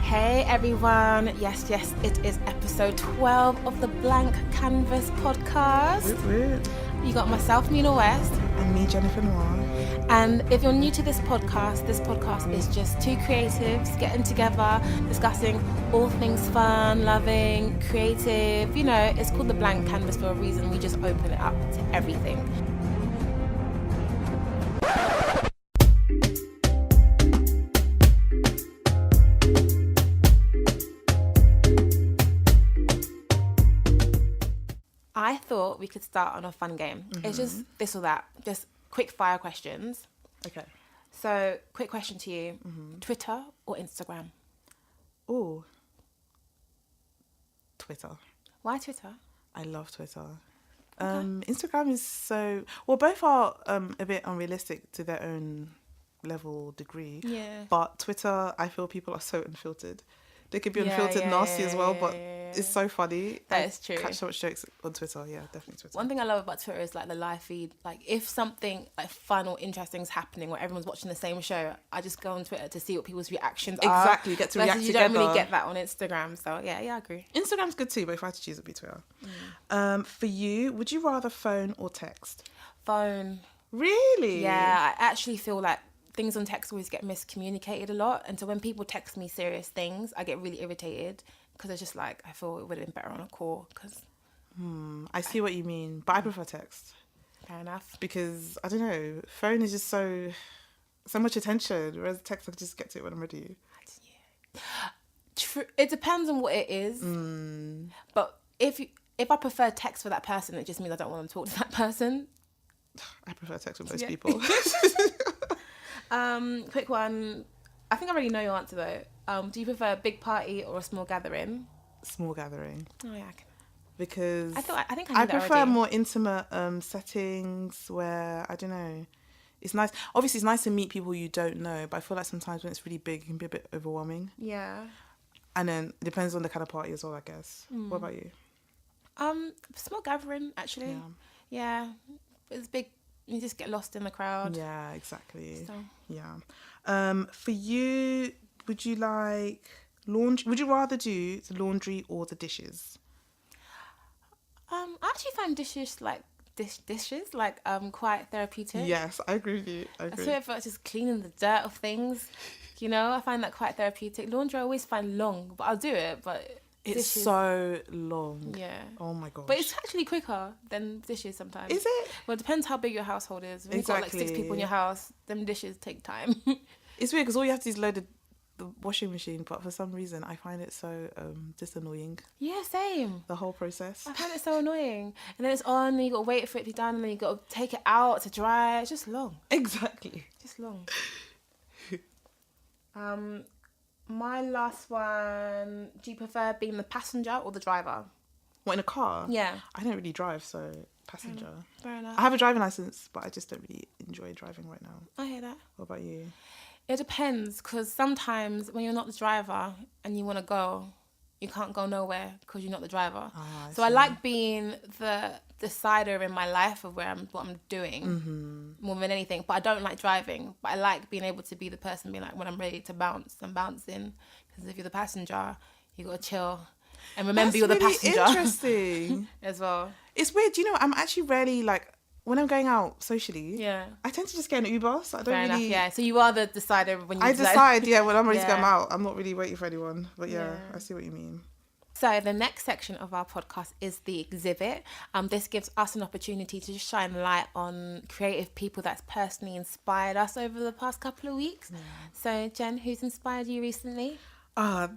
Hey everyone, yes, it is episode 12 of the Blank Canvas podcast. You got myself, Nina West. And me, Jennifer Noir. And if you're new to this podcast is just two creatives getting together, discussing all things fun, loving, creative. You know, it's called the Blank Canvas for a reason. We just open it up to everything. I thought we could start on a fun game. Mm-hmm. It's just this or that, just quick fire questions. Okay. So, quick question to you. Mm-hmm. Twitter or Instagram? Oh, Twitter. Why Twitter? I love Twitter. Okay. Instagram is so... Well, both are a bit unrealistic to their own level degree. Yeah. But Twitter, I feel people are so unfiltered. They could be unfiltered nasty as well, but it's so funny. That is true. Catch so much jokes on Twitter. Yeah, definitely Twitter. One thing I love about Twitter is like the live feed. Like if something like fun or interesting is happening or everyone's watching the same show, I just go on Twitter to see what people's reactions are. Exactly, get to react you together. You don't really get that on Instagram. So yeah, I agree. Instagram's good too, but if I had to choose, it'd be Twitter. For you, would you rather phone or text? Phone. Really? Yeah, I actually feel like things on text always get miscommunicated a lot, and so when people text me serious things, I get really irritated because it's just like I feel it would have been better on a call. Because I see what you mean, but I prefer text. Fair enough. Because I don't know, phone is just so much attention, whereas text I can just get to it when I'm ready. Yeah. True. It depends on what it is, but if I prefer text for that person, it just means I don't want to talk to that person. I prefer text with most people. Quick one. I think I already know your answer though. Do you prefer a big party or a small gathering? Small gathering. Oh yeah. Because I think I prefer already. more intimate settings where I don't know. It's nice. Obviously, it's nice to meet people you don't know, but I feel like sometimes when it's really big, it can be a bit overwhelming. Yeah. And then it depends on the kind of party as well, I guess. What about you? Small gathering actually. Yeah. It's big. You just get lost in the crowd. Yeah, exactly. So. Yeah. For you, would you like laundry? Would you rather do the laundry or the dishes? I actually find dishes quite therapeutic. Yes, I agree with you. I feel like it's just cleaning the dirt of things. You know, I find that quite therapeutic. Laundry I always find long, but I'll do it. But it's so long. Yeah. Oh my gosh. But it's actually quicker than dishes sometimes. Is it? Well, it depends how big your household is. When you've got like 6 people in your house, them dishes take time. It's weird because all you have to do is load the washing machine, but for some reason I find it so just annoying. Yeah, same. The whole process. I find it so annoying. And then it's on, and you got to wait for it to be done, and then you got to take it out to dry. It's just long. Exactly. Just long. My last one, do you prefer being the passenger or the driver? What, in a car? Yeah. I don't really drive, so passenger. Fair enough. I have a driving license, but I just don't really enjoy driving right now. I hear that. What about you? It depends, because sometimes when you're not the driver and you want to go, you can't go nowhere because you're not the driver. So I like being the decider in my life of what I'm doing more than anything. But I don't like driving. But I like being able to be the person being like, when I'm ready to bounce, I'm bouncing. Because if you're the passenger, you got to chill. And remember, you're really the passenger. Interesting. As well. It's weird. You know, I'm actually rarely like, when I'm going out socially, yeah, I tend to just get an Uber. So I don't Fair really... enough, yeah. So you are the decider when you I decide, when I'm ready yeah. to go out. I'm not really waiting for anyone. But yeah, I see what you mean. So the next section of our podcast is the exhibit. This gives us an opportunity to just shine light on creative people that's personally inspired us over the past couple of weeks. Yeah. So Jen, who's inspired you recently?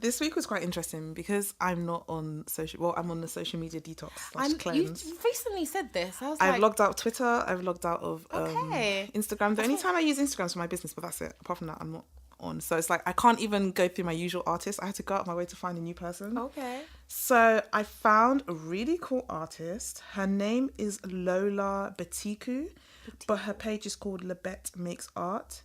This week was quite interesting because I'm not on I'm on the social media detox / cleanse. You recently said this. I've logged out of Twitter. I've logged out of Instagram. The only time I use Instagram is for my business, but that's it. Apart from that, I'm not on. So it's like I can't even go through my usual artists. I had to go out of my way to find a new person. Okay. So I found a really cool artist. Her name is Lola Betiku, but her page is called Lebet Makes Art.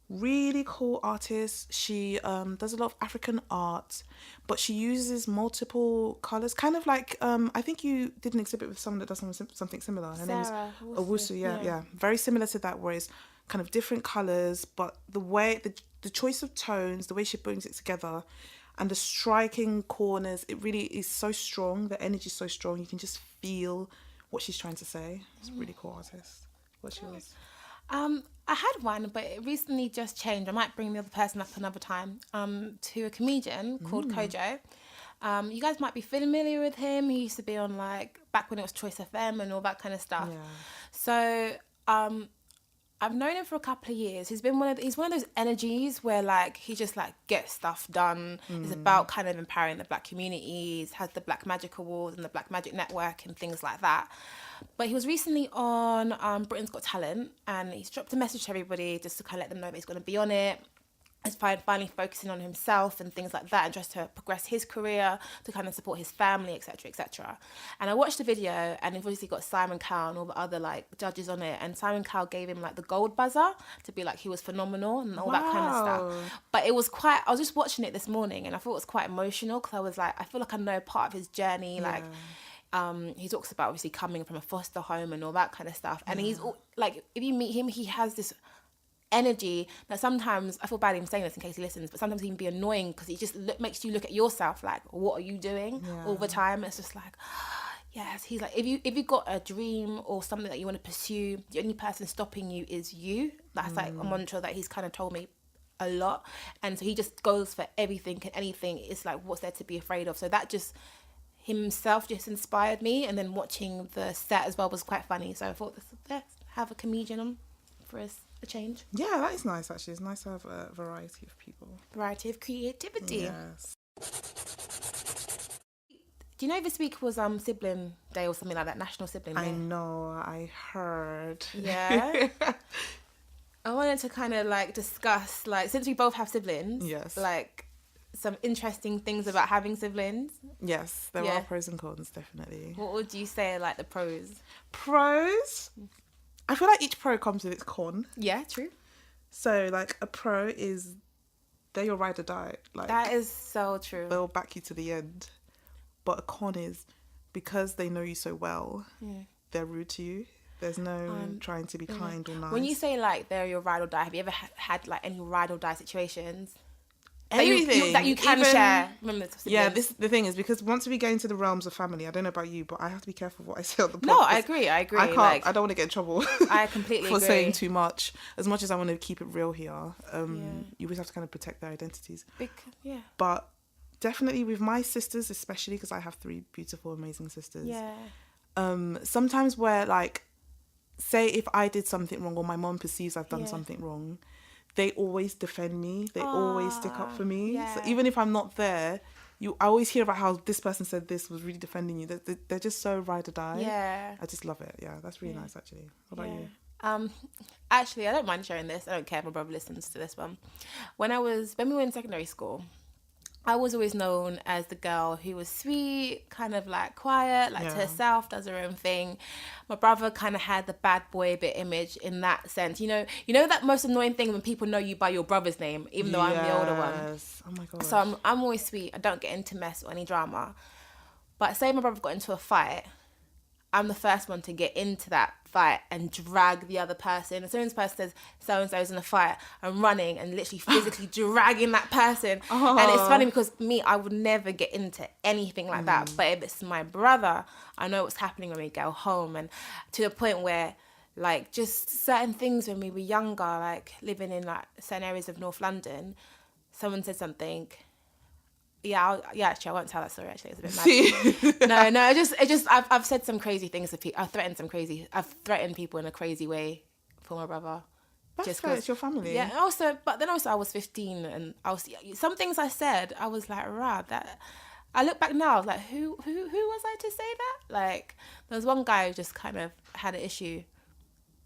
Really cool artist. She does a lot of African art, but she uses multiple colours. Kind of like, I think you did an exhibit with someone that does something similar. Her name's Owusu. Yeah. Very similar to that, where it's kind of different colours, but the way, the choice of tones, the way she brings it together, And the striking corners, it really is so strong. The energy is so strong. You can just feel what she's trying to say. It's a really cool artist. What's yours? I had one, but it recently just changed. I might bring the other person up another time. To a comedian called Kojo. You guys might be familiar with him. He used to be on like back when it was Choice FM and all that kind of stuff. Yeah. So I've known him for a couple of years. He's one of those energies where like he just like gets stuff done. It's about kind of empowering the Black communities. Has the Black Magic Awards and the Black Magic Network and things like that. But he was recently on Britain's Got Talent, and he's dropped a message to everybody just to kind of let them know that he's going to be on it. He's finally focusing on himself and things like that, and just to progress his career, to kind of support his family, etc., etc. And I watched the video, and they've obviously got Simon Cowell and all the other like judges on it, and Simon Cowell gave him like the gold buzzer to be like he was phenomenal and all that kind of stuff. But it was I was just watching it this morning, and I thought it was quite emotional, because I was like, I feel like I know part of his journey, like. He talks about obviously coming from a foster home and all that kind of stuff, and he's like, if you meet him, he has this energy that sometimes, I feel bad even saying this in case he listens, but sometimes he can be annoying, because he just makes you look at yourself like, what are you doing all the time? It's just like, yes, he's like, if you got a dream or something that you want to pursue, the only person stopping you is you. That's like a mantra that he's kind of told me a lot, and so he just goes for everything and anything. It's like, what's there to be afraid of? So that just himself just inspired me, and then watching the set as well was quite funny. So I thought, let's have a comedian on for a change. Yeah, that is nice actually. It's nice to have a variety of people. Variety of creativity. Yes. Do you know this week was sibling day or something like that, National Sibling Day? I know, I heard. Yeah. I wanted to kind of like discuss, like, since we both have siblings, yes, like some interesting things about having siblings. Yes, there are pros and cons, definitely. What would you say are like the pros? Pros? I feel like each pro comes with its con. Yeah, true. So like a pro is they're your ride or die. Like, that is so true. They'll back you to the end. But a con is because they know you so well, they're rude to you. There's no trying to be kind or nice. When you say like they're your ride or die, have you ever had like any ride or die situations? Anything that you can share. Remember, yeah, the thing is, because once we get into the realms of family, I don't know about you, but I have to be careful what I say on the podcast. No, I agree. I can't. Like, I don't want to get in trouble. I completely for agree. saying too much. As much as I want to keep it real here, you always have to kind of protect their identities. Yeah. But definitely with my sisters, especially because I have 3 beautiful, amazing sisters. Yeah. Sometimes where like, say if I did something wrong or my mom perceives I've done something wrong, they always defend me. They always stick up for me. Yeah. So even if I'm not there, I always hear about how this person said this was really defending you. They're just so ride or die. Yeah. I just love it. Yeah, that's really nice actually. What about you? Actually, I don't mind sharing this. I don't care if my brother listens to this one. When we were in secondary school, I was always known as the girl who was sweet, kind of like quiet, like to herself, does her own thing. My brother kind of had the bad boy bit image in that sense. You know that most annoying thing when people know you by your brother's name, even though I'm the older one. Yes. Oh my god. So I'm always sweet. I don't get into mess or any drama. But say my brother got into a fight, I'm the first one to get into that fight and drag the other person. As soon as the person says so-and-so's in a fight, I'm running and literally physically dragging that person. Oh. And it's funny because I would never get into anything like that. But if it's my brother, I know what's happening when we go home. And to the point where, like, just certain things when we were younger, like living in like certain areas of North London, someone said something. Actually, I won't tell that story. Actually, it's a bit mad. No, I've said some crazy things to people. I've threatened people in a crazy way for my brother. That's fair. It's your family. Yeah. But then also I was 15, and some things I said, I was like, that. I look back now, I was like, who was I to say that? Like, there was one guy who just kind of had an issue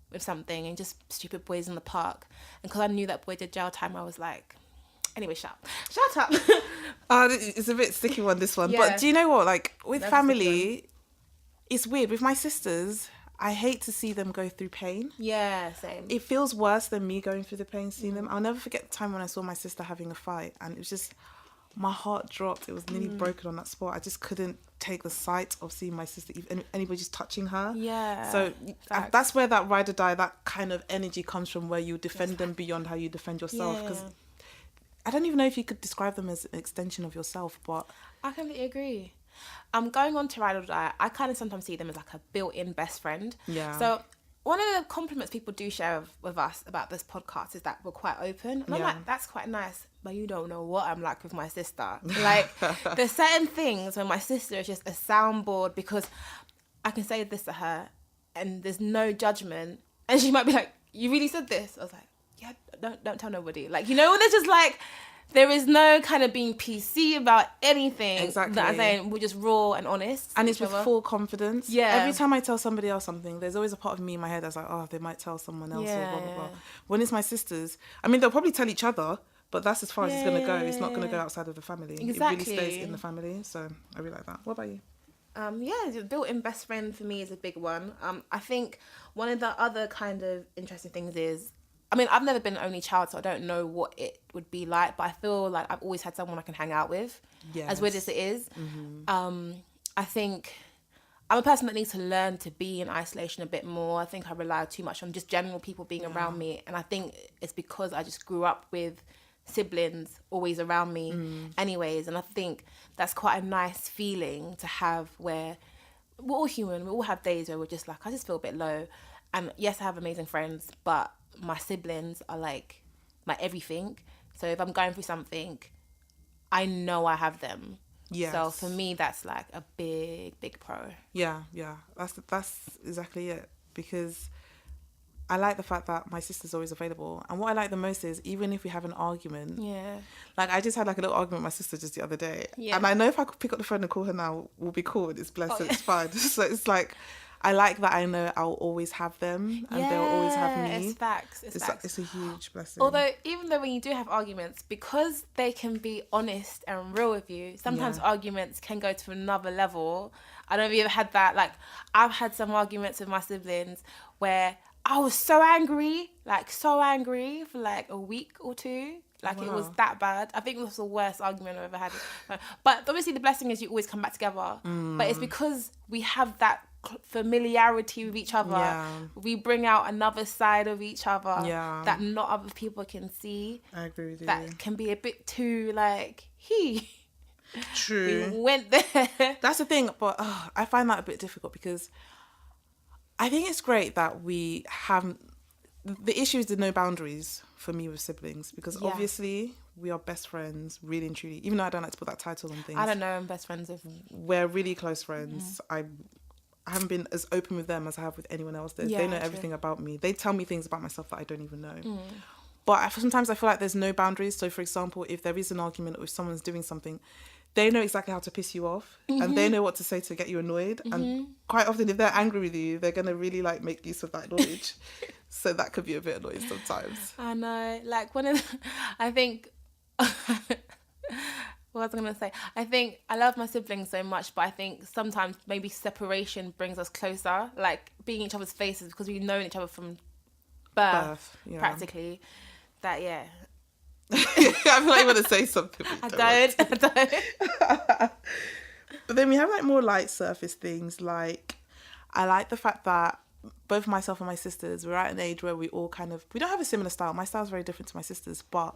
with something, and just stupid boys in the park. And because I knew that boy did jail time, I was like, anyway, shut up. It's a bit sticky one, this one. Yeah. But do you know what? Like, with family, it's weird. With my sisters, I hate to see them go through pain. Yeah, same. It feels worse than me going through the pain, seeing them. I'll never forget the time when I saw my sister having a fight, and it was just, my heart dropped. It was nearly broken on that spot. I just couldn't take the sight of seeing my sister, anybody just touching her. Yeah. So that's where that ride or die, that kind of energy comes from, where you defend them beyond how you defend yourself. Because I don't even know if you could describe them as an extension of yourself, but I completely agree. Going on to Ride or Die, I kind of sometimes see them as like a built-in best friend. Yeah. So one of the compliments people do share with us about this podcast is that we're quite open. And I'm like, that's quite nice. But you don't know what I'm like with my sister. Like, there's certain things when my sister is just a soundboard, because I can say this to her and there's no judgment. And she might be like, you really said this? I was like, yeah, don't tell nobody. Like, you know, when it's just like, there is no kind of being PC about anything. Exactly. That I'm saying, we're just raw and honest. And it's with full confidence. Yeah. Every time I tell somebody else something, there's always a part of me in my head that's like, oh, they might tell someone else or blah, blah, blah. When it's my sisters, I mean, they'll probably tell each other, but that's as far as it's going to go. It's not going to go outside of the family. Exactly. It really stays in the family. So I really like that. What about you? The built-in best friend for me is a big one. I think one of the other kind of interesting things is, I mean, I've never been an only child, so I don't know what it would be like, but I feel like I've always had someone I can hang out with, as weird as it is. Mm-hmm. I think I'm a person that needs to learn to be in isolation a bit more. I think I rely too much on just general people being around me, and I think it's because I just grew up with siblings always around me anyways, and I think that's quite a nice feeling to have, where we're all human, we all have days where we're just like, I just feel a bit low. And yes, I have amazing friends, but my siblings are like my everything. So if I'm going through something, I know I have them. Yes. So for me, that's like a big pro. Yeah. That's exactly it. Because I like the fact that my sister's always available. And what I like the most is, even if we have an argument, like I just had like a little argument with my sister just the other day. Yeah. And I know if I could pick up the phone and call her now, we'll be cool. It's blessed. It's fine. So it's like, I like that I know I'll always have them and they'll always have me. It's facts. It's a huge blessing. Although, even though when you do have arguments, because they can be honest and real with you, sometimes arguments can go to another level. I don't know if you ever had that. Like, I've had some arguments with my siblings where I was so angry for like a week or two. Like, it was that bad. I think it was the worst argument I've ever had. But obviously the blessing is you always come back together. But it's because we have that familiarity with each other. We bring out another side of each other that not other people can see. I agree with you. That can be a bit too like, True. We went there. That's the thing. But I find that a bit difficult, because I think it's great that we have... The issue is the no boundaries for me with siblings, because obviously we are best friends, really and truly. Even though I don't like to put that title on things. I don't know, I'm best friends with... We're really close friends. I haven't been as open with them as I have with anyone else. They know everything about me. They tell me things about myself that I don't even know. But sometimes I feel like there's no boundaries. So, for example, if there is an argument or if someone's doing something, they know exactly how to piss you off and they know what to say to get you annoyed. And quite often, if they're angry with you, they're going to really like make use of that knowledge. So that could be a bit annoying sometimes. I know. Like, I think... What was I going to say? I think I love my siblings so much, but I think sometimes maybe separation brings us closer. Like, being in each other's faces, because we've known each other from birth practically. That, I feel like you want to say something. I don't. But then we have like more light surface things. Like, I like the fact that both myself and my sisters, we're at an age where we all we don't have a similar style. My style's very different to my sister's, but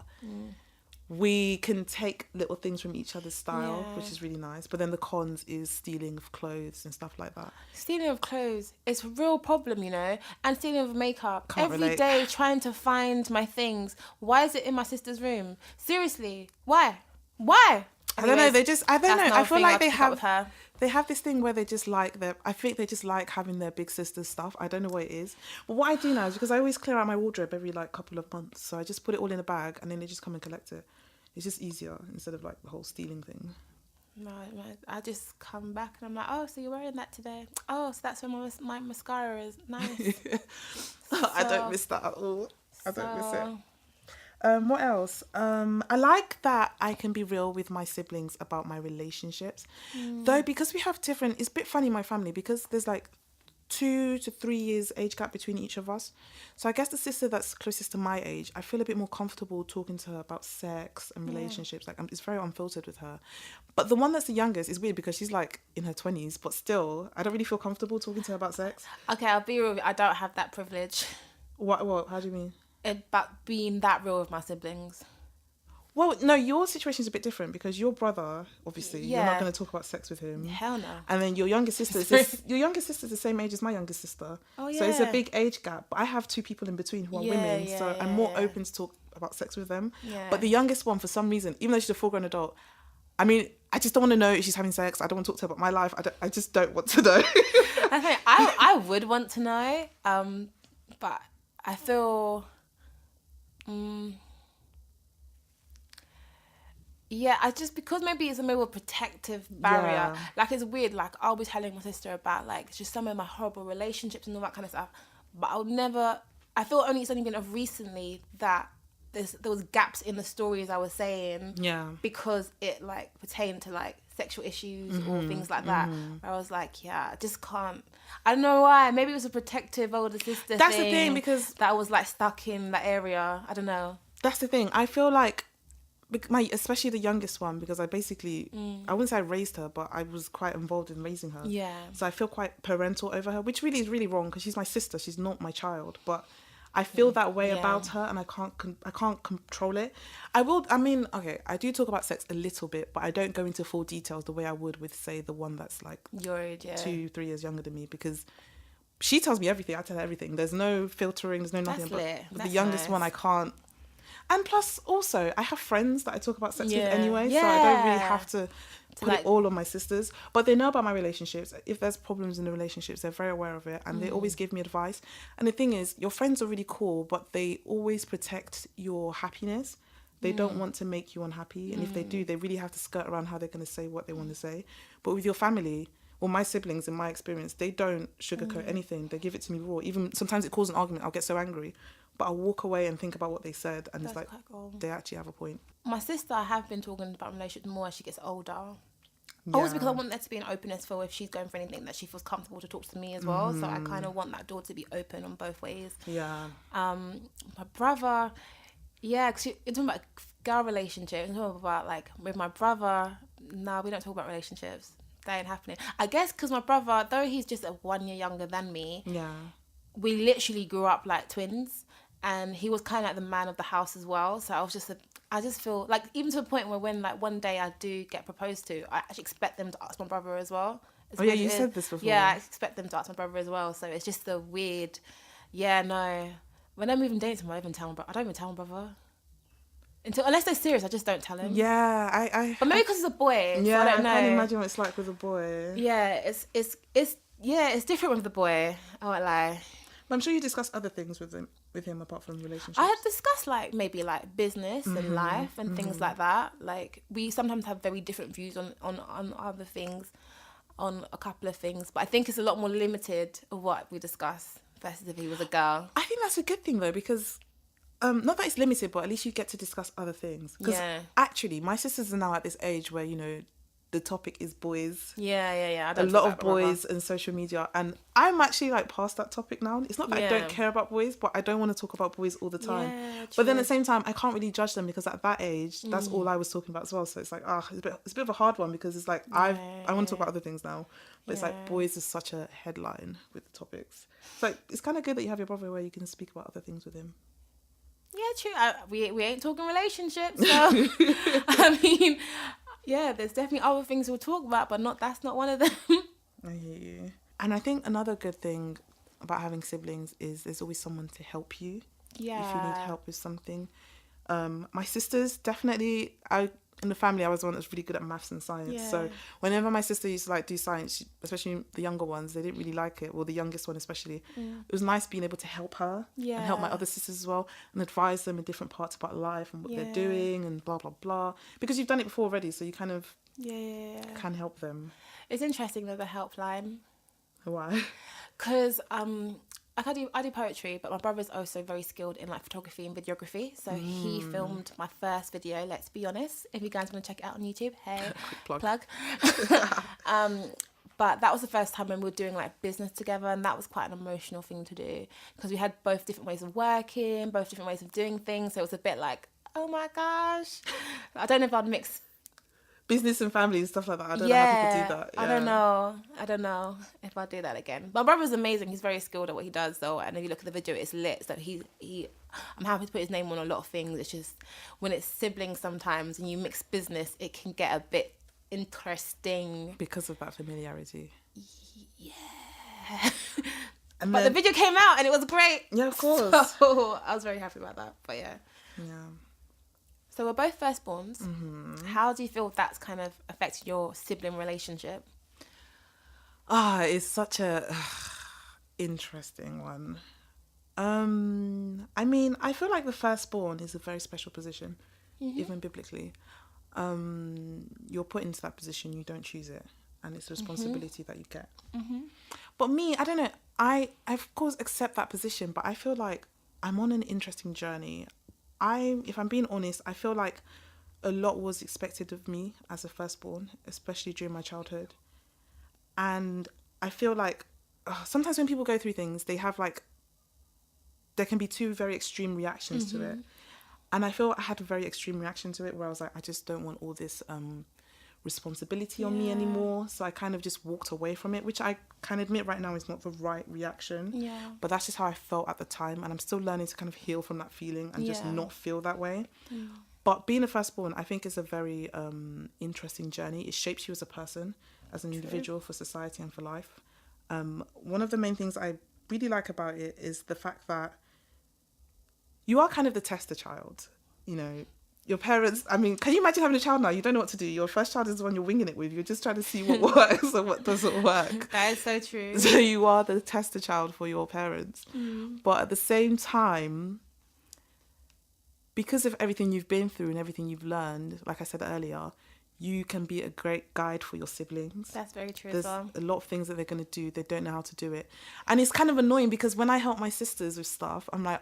we can take little things from each other's style, which is really nice. But then the cons is stealing of clothes and stuff like that. Stealing of clothes, it's a real problem, you know. And stealing of makeup. Every day trying to find my things. Why is it in my sister's room? Seriously, why? Anyways, I don't know. I don't know. I feel like they have this thing where they just like I think they just like having their big sister's stuff. I don't know what it is. But what I do now is, because I always clear out my wardrobe every like couple of months, so I just put it all in a bag and then they just come and collect it. It's just easier instead of like the whole stealing thing. No, I just come back and I'm like, oh, so you're wearing that today? Oh, so that's where my mascara is. Nice. I don't miss that at all. I don't miss it. What else? I like that I can be real with my siblings about my relationships. Though, because we have different... It's a bit funny in my family, because there's like 2 to 3 years age gap between each of us. So I guess the sister that's closest to my age, I feel a bit more comfortable talking to her about sex and relationships. Like, it's very unfiltered with her. But the one that's the youngest is weird, because she's like in her 20s, but still, I don't really feel comfortable talking to her about sex. Okay, I'll be real with you. I don't have that privilege. What? How do you mean? About being that real with my siblings. Well, no, your situation is a bit different because your brother, obviously, you're not going to talk about sex with him. Hell no. And then your younger sister's the same age as my younger sister. Oh, yeah. So it's a big age gap. But I have 2 people in between who are women, so I'm more open to talk about sex with them. Yeah. But the youngest one, for some reason, even though she's a full-grown adult, I mean, I just don't want to know if she's having sex. I don't want to talk to her about my life. I just don't want to know. I think I would want to know, but I feel... yeah, I just, because maybe it's a more protective barrier. Yeah. Like, it's weird. Like, I'll be telling my sister about, like, just some of my horrible relationships and all that kind of stuff. But I'll never... I feel it's only been of recently that there was gaps in the stories I was saying. Yeah. Because it, like, pertained to, like, sexual issues or things like that. I was like, yeah, I just can't... I don't know why. Maybe it was a protective older sister That's the thing, because... that I was, like, stuck in that area. I don't know. That's the thing. I feel like... especially the youngest one, because I basically I wouldn't say I raised her, but I was quite involved in raising her. Yeah. So I feel quite parental over her, which really is really wrong because she's my sister. She's not my child, but I feel that way about her, and I can't control it. I do talk about sex a little bit, but I don't go into full details the way I would with, say, the one that's like your age, 2-3 years younger than me, because she tells me everything. I tell her everything. There's no filtering. There's no nothing. But the youngest one, I can't. And plus, also, I have friends that I talk about sex with anyway, so I don't really have to put it all on my sisters. But they know about my relationships. If there's problems in the relationships, they're very aware of it, and they always give me advice. And the thing is, your friends are really cool, but they always protect your happiness. They don't want to make you unhappy, and if they do, they really have to skirt around how they're going to say what they want to say. But with your family... Well, my siblings, in my experience, they don't sugarcoat anything. They give it to me raw. Even sometimes it causes an argument. I'll get so angry. But I'll walk away and think about what they said. And it's like, cool. They actually have a point. My sister, I have been talking about relationships more as she gets older. Yeah. Always because I want there to be an openness for if she's going for anything, that she feels comfortable to talk to me as well. So I kind of want that door to be open on both ways. Yeah. My brother, because you're talking about girl relationships. You're talking about, like, with my brother, no, we don't talk about relationships. That ain't happening. I guess because my brother, though he's just 1 year younger than me, we literally grew up like twins, and he was kind of like the man of the house as well. So I just feel like, even to the point where when, like, one day I do get proposed to, I actually expect them to ask my brother as well. You said this before. Yeah, I expect them to ask my brother as well. So it's just a weird, when I'm even dating someone, I don't even tell my brother. Unless they're serious, I just don't tell him. Yeah, but maybe because he's a boy. Yeah, so I don't know. I can't imagine what it's like with a boy. Yeah, it's different with the boy. I won't lie. But I'm sure you discuss other things with him apart from relationships. I have discussed, like, maybe like business and life and things like that. Like, we sometimes have very different views on other things, on a couple of things. But I think it's a lot more limited of what we discuss versus if he was a girl. I think that's a good thing though, because. Not that it's limited, but at least you get to discuss other things. Because actually, my sisters are now at this age where, the topic is boys. Yeah. A lot of boys and social media. And I'm actually, like, past that topic now. It's not that I don't care about boys, but I don't want to talk about boys all the time. Yeah, but then at the same time, I can't really judge them because at that age, that's all I was talking about as well. So it's like, it's a bit of a hard one because it's like, I want to talk about other things now. But it's like, boys is such a headline with the topics. So it's kind of good that you have your brother where you can speak about other things with him. Yeah, true. We ain't talking relationships, so I mean, there's definitely other things we'll talk about, but that's not one of them. I hear you. And I think another good thing about having siblings is there's always someone to help you. Yeah. If you need help with something. My sisters, definitely, in the family, I was the one that was really good at maths and science. Yeah. So whenever my sister used to, like, do science, especially the younger ones, they didn't really like it. Well, the youngest one especially. It was nice being able to help her and help my other sisters as well and advise them in different parts about life and what they're doing and blah, blah, blah. Because you've done it before already, so you kind of can help them. It's interesting, though, the helpline. Why? Because I do poetry, but my brother's also very skilled in, like, photography and videography. So he filmed my first video, let's be honest. If you guys want to check it out on YouTube, hey, quick plug. But that was the first time when we were doing, like, business together, and that was quite an emotional thing to do because we had both different ways of working, both different ways of doing things. So it was a bit like, oh my gosh. I don't know if I'd mix business and family and stuff like that. I don't know how people do that. Yeah. I don't know if I'll do that again. My brother's amazing. He's very skilled at what he does, though. And if you look at the video, it's lit. So I'm happy to put his name on a lot of things. It's just when it's siblings sometimes and you mix business, it can get a bit interesting. Because of that familiarity. Yeah. And but the video came out and it was great. Yeah, of course. So I was very happy about that. But yeah. Yeah. So we're both firstborns. How do you feel that's kind of affected your sibling relationship? It's such a interesting one. I mean, I feel like the firstborn is a very special position, even biblically. You're put into that position, you don't choose it, and it's a responsibility that you get. But me, I don't know, I of course accept that position, but I feel like I'm on an interesting journey. If I'm being honest, I feel like a lot was expected of me as a firstborn, especially during my childhood. And I feel like sometimes when people go through things, they have like, there can be two very extreme reactions to it. And I feel I had a very extreme reaction to it where I was like, I just don't want all this responsibility on me anymore. So I kind of just walked away from it, which I can admit right now is not the right reaction. Yeah. But that's just how I felt at the time. And I'm still learning to kind of heal from that feeling and just not feel that way. But being a firstborn, I think, is a very interesting journey. It shapes you as a person, as an individual, for society and for life. One of the main things I really like about it is the fact that you are kind of the tester child. You know, your parents, I mean, can you imagine having a child now? You don't know what to do. Your first child is the one you're winging it with. You're just trying to see what works or what doesn't work. That is so true. So you are the tester child for your parents. But at the same time, because of everything you've been through and everything you've learned, like I said earlier, you can be a great guide for your siblings. That's very true. There's as well. a lot of things that they're going to do. They don't know how to do it. And it's kind of annoying because when I help my sisters with stuff, I'm like,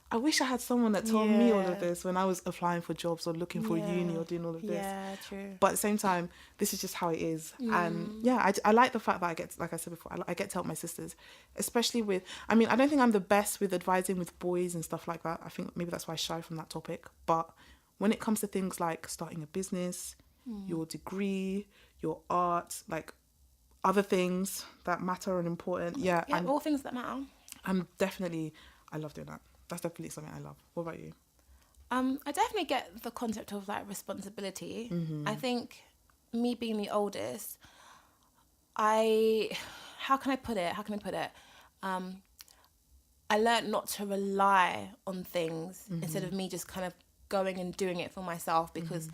I wish I had someone that told me all of this when I was applying for jobs or looking for uni or doing all of this. Yeah, true. But at the same time, this is just how it is. And yeah, I like the fact that I get, like I said before, I get to help my sisters, especially with, I mean, I don't think I'm the best with advising with boys and stuff like that. I think maybe that's why I shy from that topic. But when it comes to things like starting a business, your degree, your art, like other things that matter and important. Yeah, all things that matter. I love doing that. That's definitely something I love. What about you? I definitely get the concept of like responsibility. I think me being the oldest, how can I put it? I learned not to rely on things instead of me just kind of going and doing it for myself because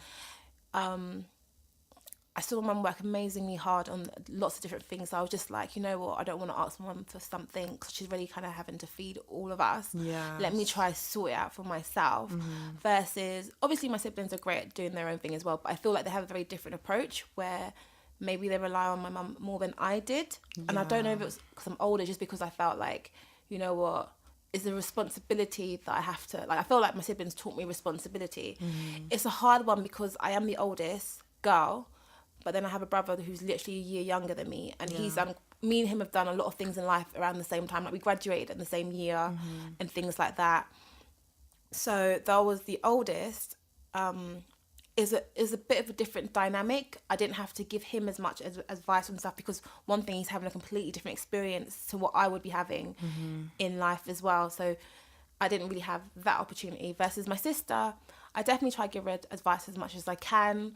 I saw my mum work amazingly hard on lots of different things. So I was just like, you know what, I don't want to ask my mum for something because she's really kind of having to feed all of us. Yeah. Let me try sort it out for myself. Versus, obviously my siblings are great at doing their own thing as well, but I feel like they have a very different approach where maybe they rely on my mum more than I did. Yeah. And I don't know if it was because I'm older, just because I felt like, you know what, it's a responsibility that I have to, like, I feel like my siblings taught me responsibility. It's a hard one because I am the oldest girl, but then I have a brother who's literally a year younger than me, and me and him have done a lot of things in life around the same time. Like we graduated in the same year and things like that. So though I was the oldest, is a bit of a different dynamic. I didn't have to give him as much advice and stuff because one thing, he's having a completely different experience to what I would be having in life as well. So I didn't really have that opportunity. Versus my sister, I definitely try to give her advice as much as I can.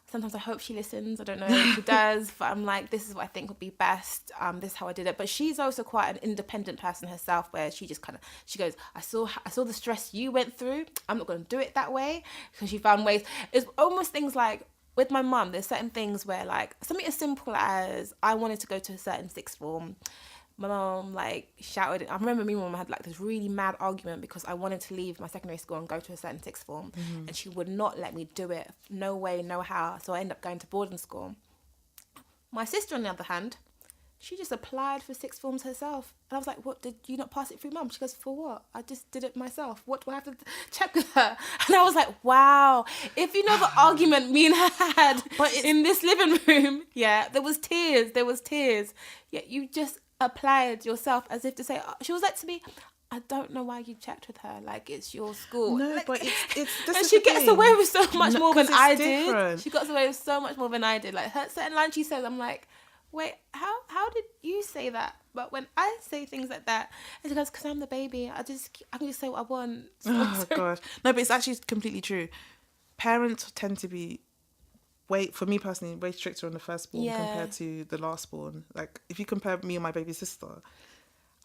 Sometimes I hope she listens. I don't know if she does, but I'm like, this is what I think would be best. This is how I did it. But she's also quite an independent person herself, where she just she goes, I saw the stress you went through. I'm not going to do it that way, because she found ways. It's almost things like with my mum. There's certain things where, like, something as simple as I wanted to go to a certain sixth form. My mum like shouted. I remember me and my mum had like this really mad argument because I wanted to leave my secondary school and go to a certain sixth form, and she would not let me do it. No way, no how. So I ended up going to boarding school. My sister, on the other hand, she just applied for sixth forms herself. And I was like, what, did you not pass it through mum? She goes, for what? I just did it myself. What do I have to check with her? And I was like, wow. If you know the argument me and her had in this living room, yeah, there was tears. Yeah, you just applied yourself, as if to say, she was like to me, I don't know why you checked with her. Like, it's your school. No, like, but it's this and is she the gets thing. away with so much more than I different. did. She got away with so much more than I did. Like, her certain lines she says, I'm like, wait, how did you say that? But when I say things like that, and she goes, because I'm the baby, I can just say what I want. So, oh gosh, no, but it's actually completely true. Parents tend to be for me personally, way stricter on the firstborn compared to the lastborn. Like, if you compare me and my baby sister,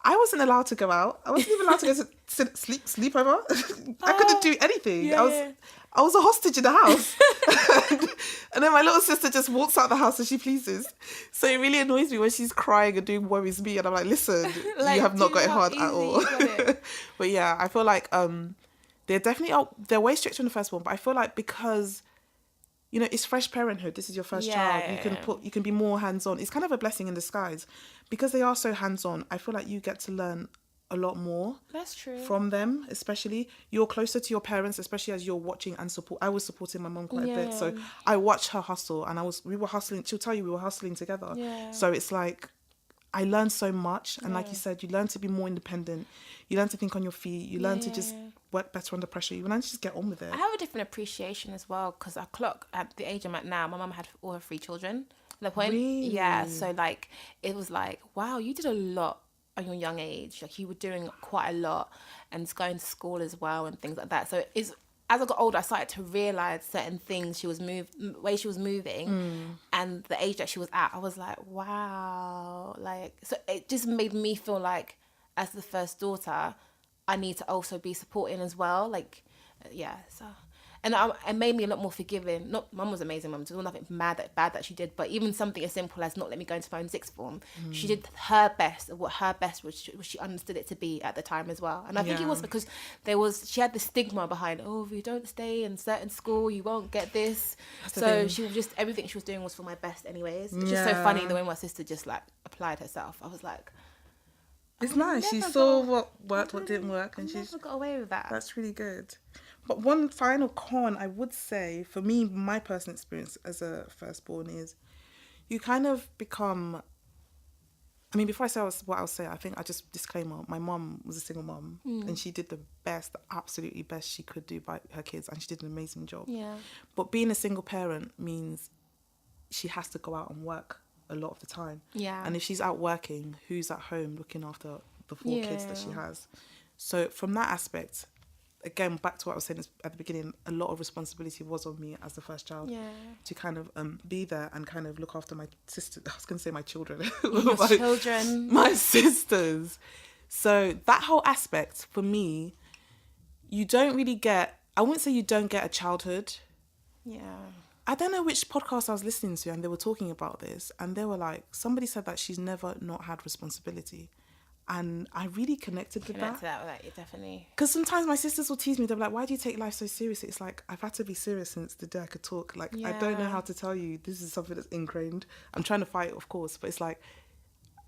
I wasn't allowed to go out. I wasn't even allowed to go to sleep over. I couldn't do anything. Yeah. I was a hostage in the house. And then my little sister just walks out the house as she pleases. So it really annoys me when she's crying and doing worries me. And I'm like, listen, like, you have not got it hard at all. But yeah, I feel like they're definitely they're way stricter on the first one. But I feel like because, you know, it's fresh parenthood. This is your first child. You can be more hands-on. It's kind of a blessing in disguise. Because they are so hands-on, I feel like you get to learn a lot more. That's true. From them, especially. You're closer to your parents, especially as you're watching and support. I was supporting my mum quite a bit. So I watched her hustle and we were hustling. She'll tell you we were hustling together. Yeah. So it's like, I learned so much. And like you said, you learn to be more independent. You learn to think on your feet. You learn to just work better under pressure. You learn to just get on with it. I have a different appreciation as well, because I clock at the age I'm at now. My mum had all her 3 children. The point, really? So like it was like, wow, you did a lot at your young age. Like, you were doing quite a lot and going to school as well and things like that. So as I got older, I started to realize certain things way she was moving and the age that she was at. I was like, wow. Like, so it just made me feel like, as the first daughter, I need to also be supporting as well. Like, so. And it made me a lot more forgiving. Mum was amazing. Mum, there was nothing bad that she did. But even something as simple as not let me go into my own sixth form, she did her best. What her best was, she understood it to be at the time as well. And I think it was because she had the stigma behind, if you don't stay in certain school, you won't get this. So she was just, everything she was doing was for my best anyways. It's just so funny the way my sister just like applied herself. I was like, it's nice. She saw what worked, what didn't work, and she's got away with that. That's really good. But one final con I would say, for me, my personal experience as a firstborn is, you kind of become. I mean, before I say what I'll say, I think I just disclaimer. My mum was a single mum, and she did the absolutely best she could do by her kids, and she did an amazing job. Yeah. But being a single parent means she has to go out and work a lot of the time. Yeah. And if she's out working, who's at home looking after the 4 kids that she has? So from that aspect, again, back to what I was saying at the beginning, a lot of responsibility was on me as the first child to kind of be there and kind of look after my sister. I was going to say my children. My sisters. So that whole aspect for me, you don't really get, I wouldn't say you don't get a childhood. Yeah. I don't know which podcast I was listening to and they were talking about this, and they were like, somebody said that she's never not had responsibility. And I really connected with that. Definitely. Because sometimes my sisters will tease me. They're like, why do you take life so seriously? It's like, I've had to be serious since the day I could talk. Like, I don't know how to tell you. This is something that's ingrained. I'm trying to fight it, of course. But it's like,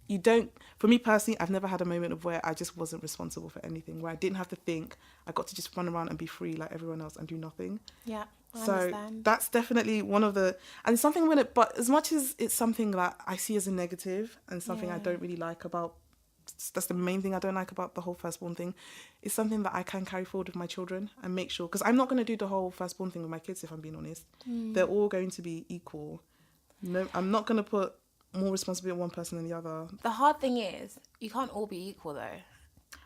you don't... For me personally, I've never had a moment of where I just wasn't responsible for anything. Where I didn't have to think. I got to just run around and be free like everyone else and do nothing. Yeah, I so understand. That's definitely one of the... And something when it... But as much as it's something that I see as a negative and something I don't really like about... That's the main thing I don't like about the whole firstborn thing. It's something that I can carry forward with my children and make sure, because I'm not going to do the whole firstborn thing with my kids, if I'm being honest. They're all going to be equal. No, I'm not going to put more responsibility on one person than the other. The hard thing is, you can't all be equal though.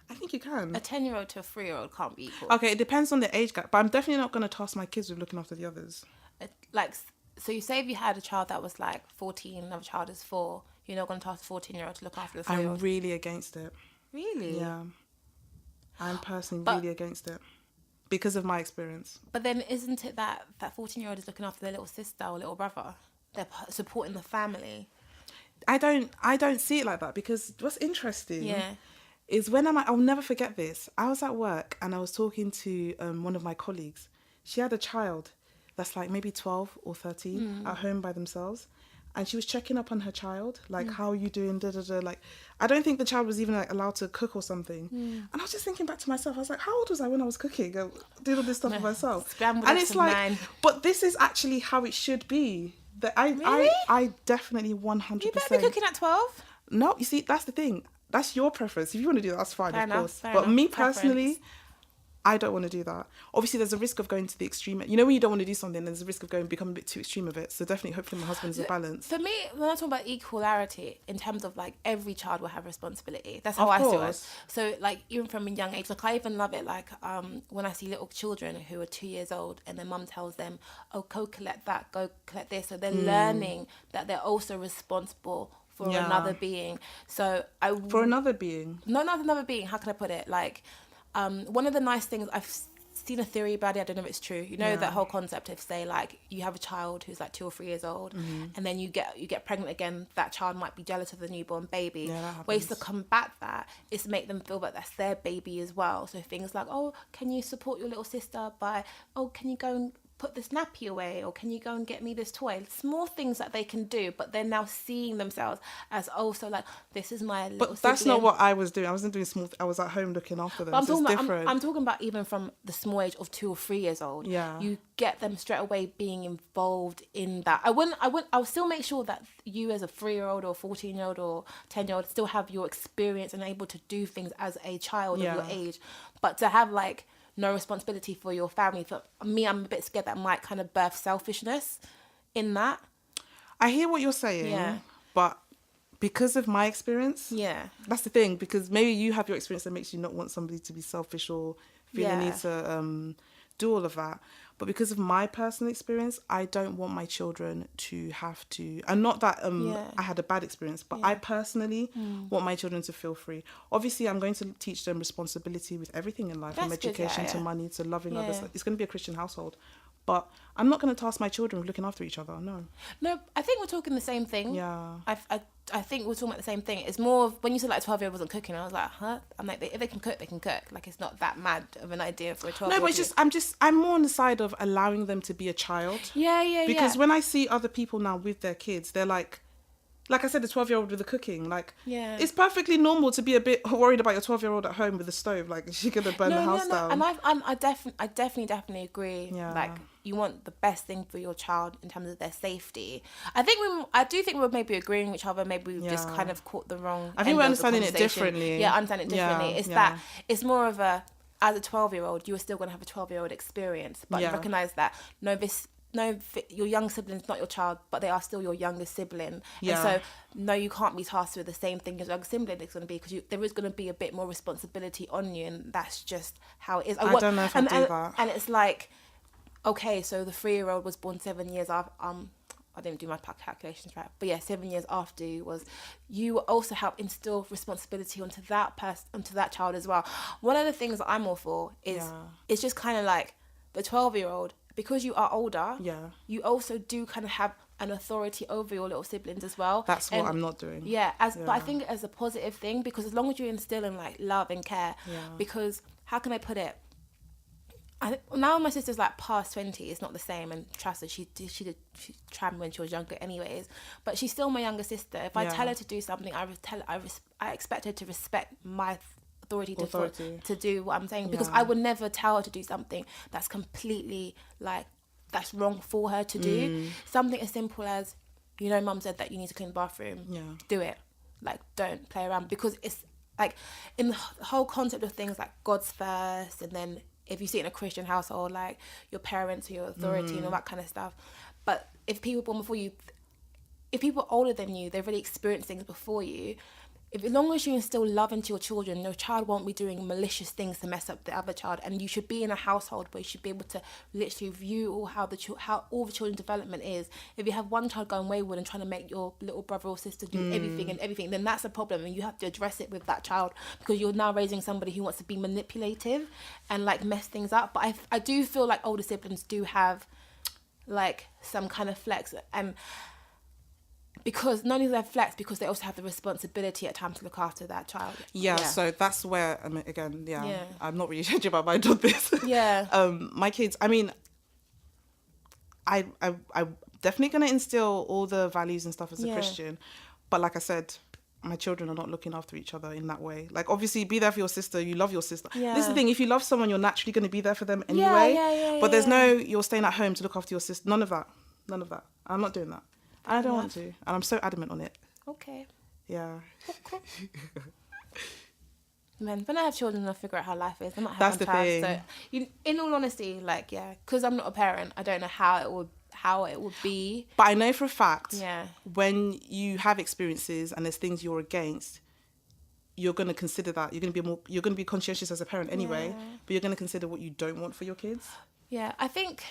I think you can. A 10-year-old to a 3-year-old can't be equal. Okay, it depends on the age gap, but I'm definitely not going to task my kids with looking after the others. So you say if you had a child that was like 14, another child is 4, you're not going to task a 14-year-old to look after the 3-year-old? I'm really against it. Really? Yeah. I'm personally really against it because of my experience. But then isn't it that 14-year-old is looking after their little sister or little brother? They're supporting the family. I don't see it like that, because what's interesting is when I'll never forget this. I was at work and I was talking to one of my colleagues. She had a child that's like maybe 12 or 13 at home by themselves. And she was checking up on her child, like, how are you doing, da-da-da. Like, I don't think the child was even like allowed to cook or something. And I was just thinking back to myself, I was like, how old was I when I was cooking? I did all this stuff for myself. And it's like, but this is actually how it should be. That I definitely 100%. You better be cooking at 12. No, you see, that's the thing. that's your preference. If you want to do that, that's fine, Fair of enough, course. fair But enough. me Preference. personally, I don't want to do that. Obviously, there's a risk of going to the extreme. You know, when you don't want to do something, there's a risk of becoming a bit too extreme of it. So definitely, hopefully, my husband's a balance. For me, when I talk about equality, in terms of like every child will have responsibility. That's how Of I see it. course. So like even from a young age, like I even love it. Like when I see little children who are 2 years old and their mum tells them, "Oh, go collect that, go collect this," so they're learning that they're also responsible for another being. So For another being. No, not another being. How can I put it? Like, one of the nice things I've seen a theory about it. I don't know if it's true. You know that whole concept of say like you have a child who's like 2 or 3 years old, and then you get pregnant again. That child might be jealous of the newborn baby. Yeah, that happens. Ways to combat that is to make them feel that that's their baby as well. So things like, oh, can you support your little sister by, oh, can you go and put this nappy away, or can you go and get me this toy? Small things that they can do, but they're now seeing themselves as also like, this is my little But that's sibling. not what I was doing. I wasn't doing small. I was at home looking after them. But So it's different. I'm talking about even from the small age of 2 or 3 years old. Yeah. You get them straight away being involved in that. I'll still make sure that you as a 3-year-old or 14-year-old or 10-year-old still have your experience and able to do things as a child of your age. But to have like no responsibility for your family, for me, I'm a bit scared that might kind of birth selfishness in that. I hear what you're saying, but because of my experience, that's the thing. Because maybe you have your experience that makes you not want somebody to be selfish or feel the need to do all of that. But because of my personal experience, I don't want my children to have to, and not that I had a bad experience, but I personally want my children to feel free. Obviously, I'm going to teach them responsibility with everything in life, from education to money to loving others. It's going to be a Christian household. But I'm not going to task my children with looking after each other. No, I think we're talking the same thing. Yeah. I think we're talking about the same thing. It's more of, when you said like 12-year-old wasn't cooking, I was like, huh? I'm like, if they can cook, they can cook. Like, it's not that mad of an idea for a 12-year-old. No, but I'm more on the side of allowing them to be a child. Yeah. Because when I see other people now with their kids, they're like I said, the 12-year-old with the cooking, like, it's perfectly normal to be a bit worried about your 12-year-old at home with the stove. Like, she's going to burn the house down. And I definitely agree. Yeah. Like, you want the best thing for your child in terms of their safety. I do think we're maybe agreeing with each other. Maybe we've just kind of caught the wrong. I think we're understanding it differently. Yeah, understand it differently. It's that it's more of a, as a 12-year-old, you are still going to have a 12-year-old experience, but recognize that your young sibling's not your child, but they are still your youngest sibling. And so, no, you can't be tasked with the same thing as your younger sibling is going to be, because there is going to be a bit more responsibility on you, and that's just how it is. I don't know if I do that. And it's like, okay, so the 3-year-old was born 7 years after, I didn't do my calculations right, but 7 years after you also help instill responsibility onto that child as well. One of the things that I'm all for is it's just kind of like the 12-year-old, because you are older, you also do kind of have an authority over your little siblings as well. That's what I'm not doing. But I think as a positive thing, because as long as you instill in like love and care, because how can I put it? Now my sister's like past 20, it's not the same, and trust her, she tried when she was younger anyways, but she's still my younger sister. If I tell her to do something, I expect her to respect my authority. To do what I'm saying, because I would never tell her to do something that's completely like that's wrong for her to do. Something as simple as, mum said that you need to clean the bathroom, do it. Like, don't play around, because it's like in the whole concept of things like God's first, and then if you see it in a Christian household, like your parents or your authority and all that kind of stuff. But if people born before you, if people older than you, they've already experienced things before you, as long as you instill love into your children, your child won't be doing malicious things to mess up the other child. And you should be in a household where you should be able to literally view how all the children's development is. If you have one child going wayward and trying to make your little brother or sister do everything, then that's a problem, and you have to address it with that child, because you're now raising somebody who wants to be manipulative and like mess things up. But I do feel like older siblings do have like some kind of flex, and because not only do they have flex, because they also have the responsibility at times to look after that child. So that's where, again, I'm not really changing my mind on this. My kids, I'm definitely going to instill all the values and stuff as a Christian, but like I said, my children are not looking after each other in that way. Like, obviously, be there for your sister. You love your sister. This is the thing. If you love someone, you're naturally going to be there for them anyway. But there's no, you're staying at home to look after your sister. None of that. I'm not doing that. I don't want to. And I'm so adamant on it. Okay. Yeah. Man, when I have children, I'll figure out how life is. I might have That's one the child. thing. So, in all honesty, like, yeah, because I'm not a parent, I don't know how it would be. But I know for a fact, Yeah. when you have experiences and there's things you're against, you're going to consider that. You're going to be conscientious as a parent anyway, but you're going to consider what you don't want for your kids. Yeah, I think,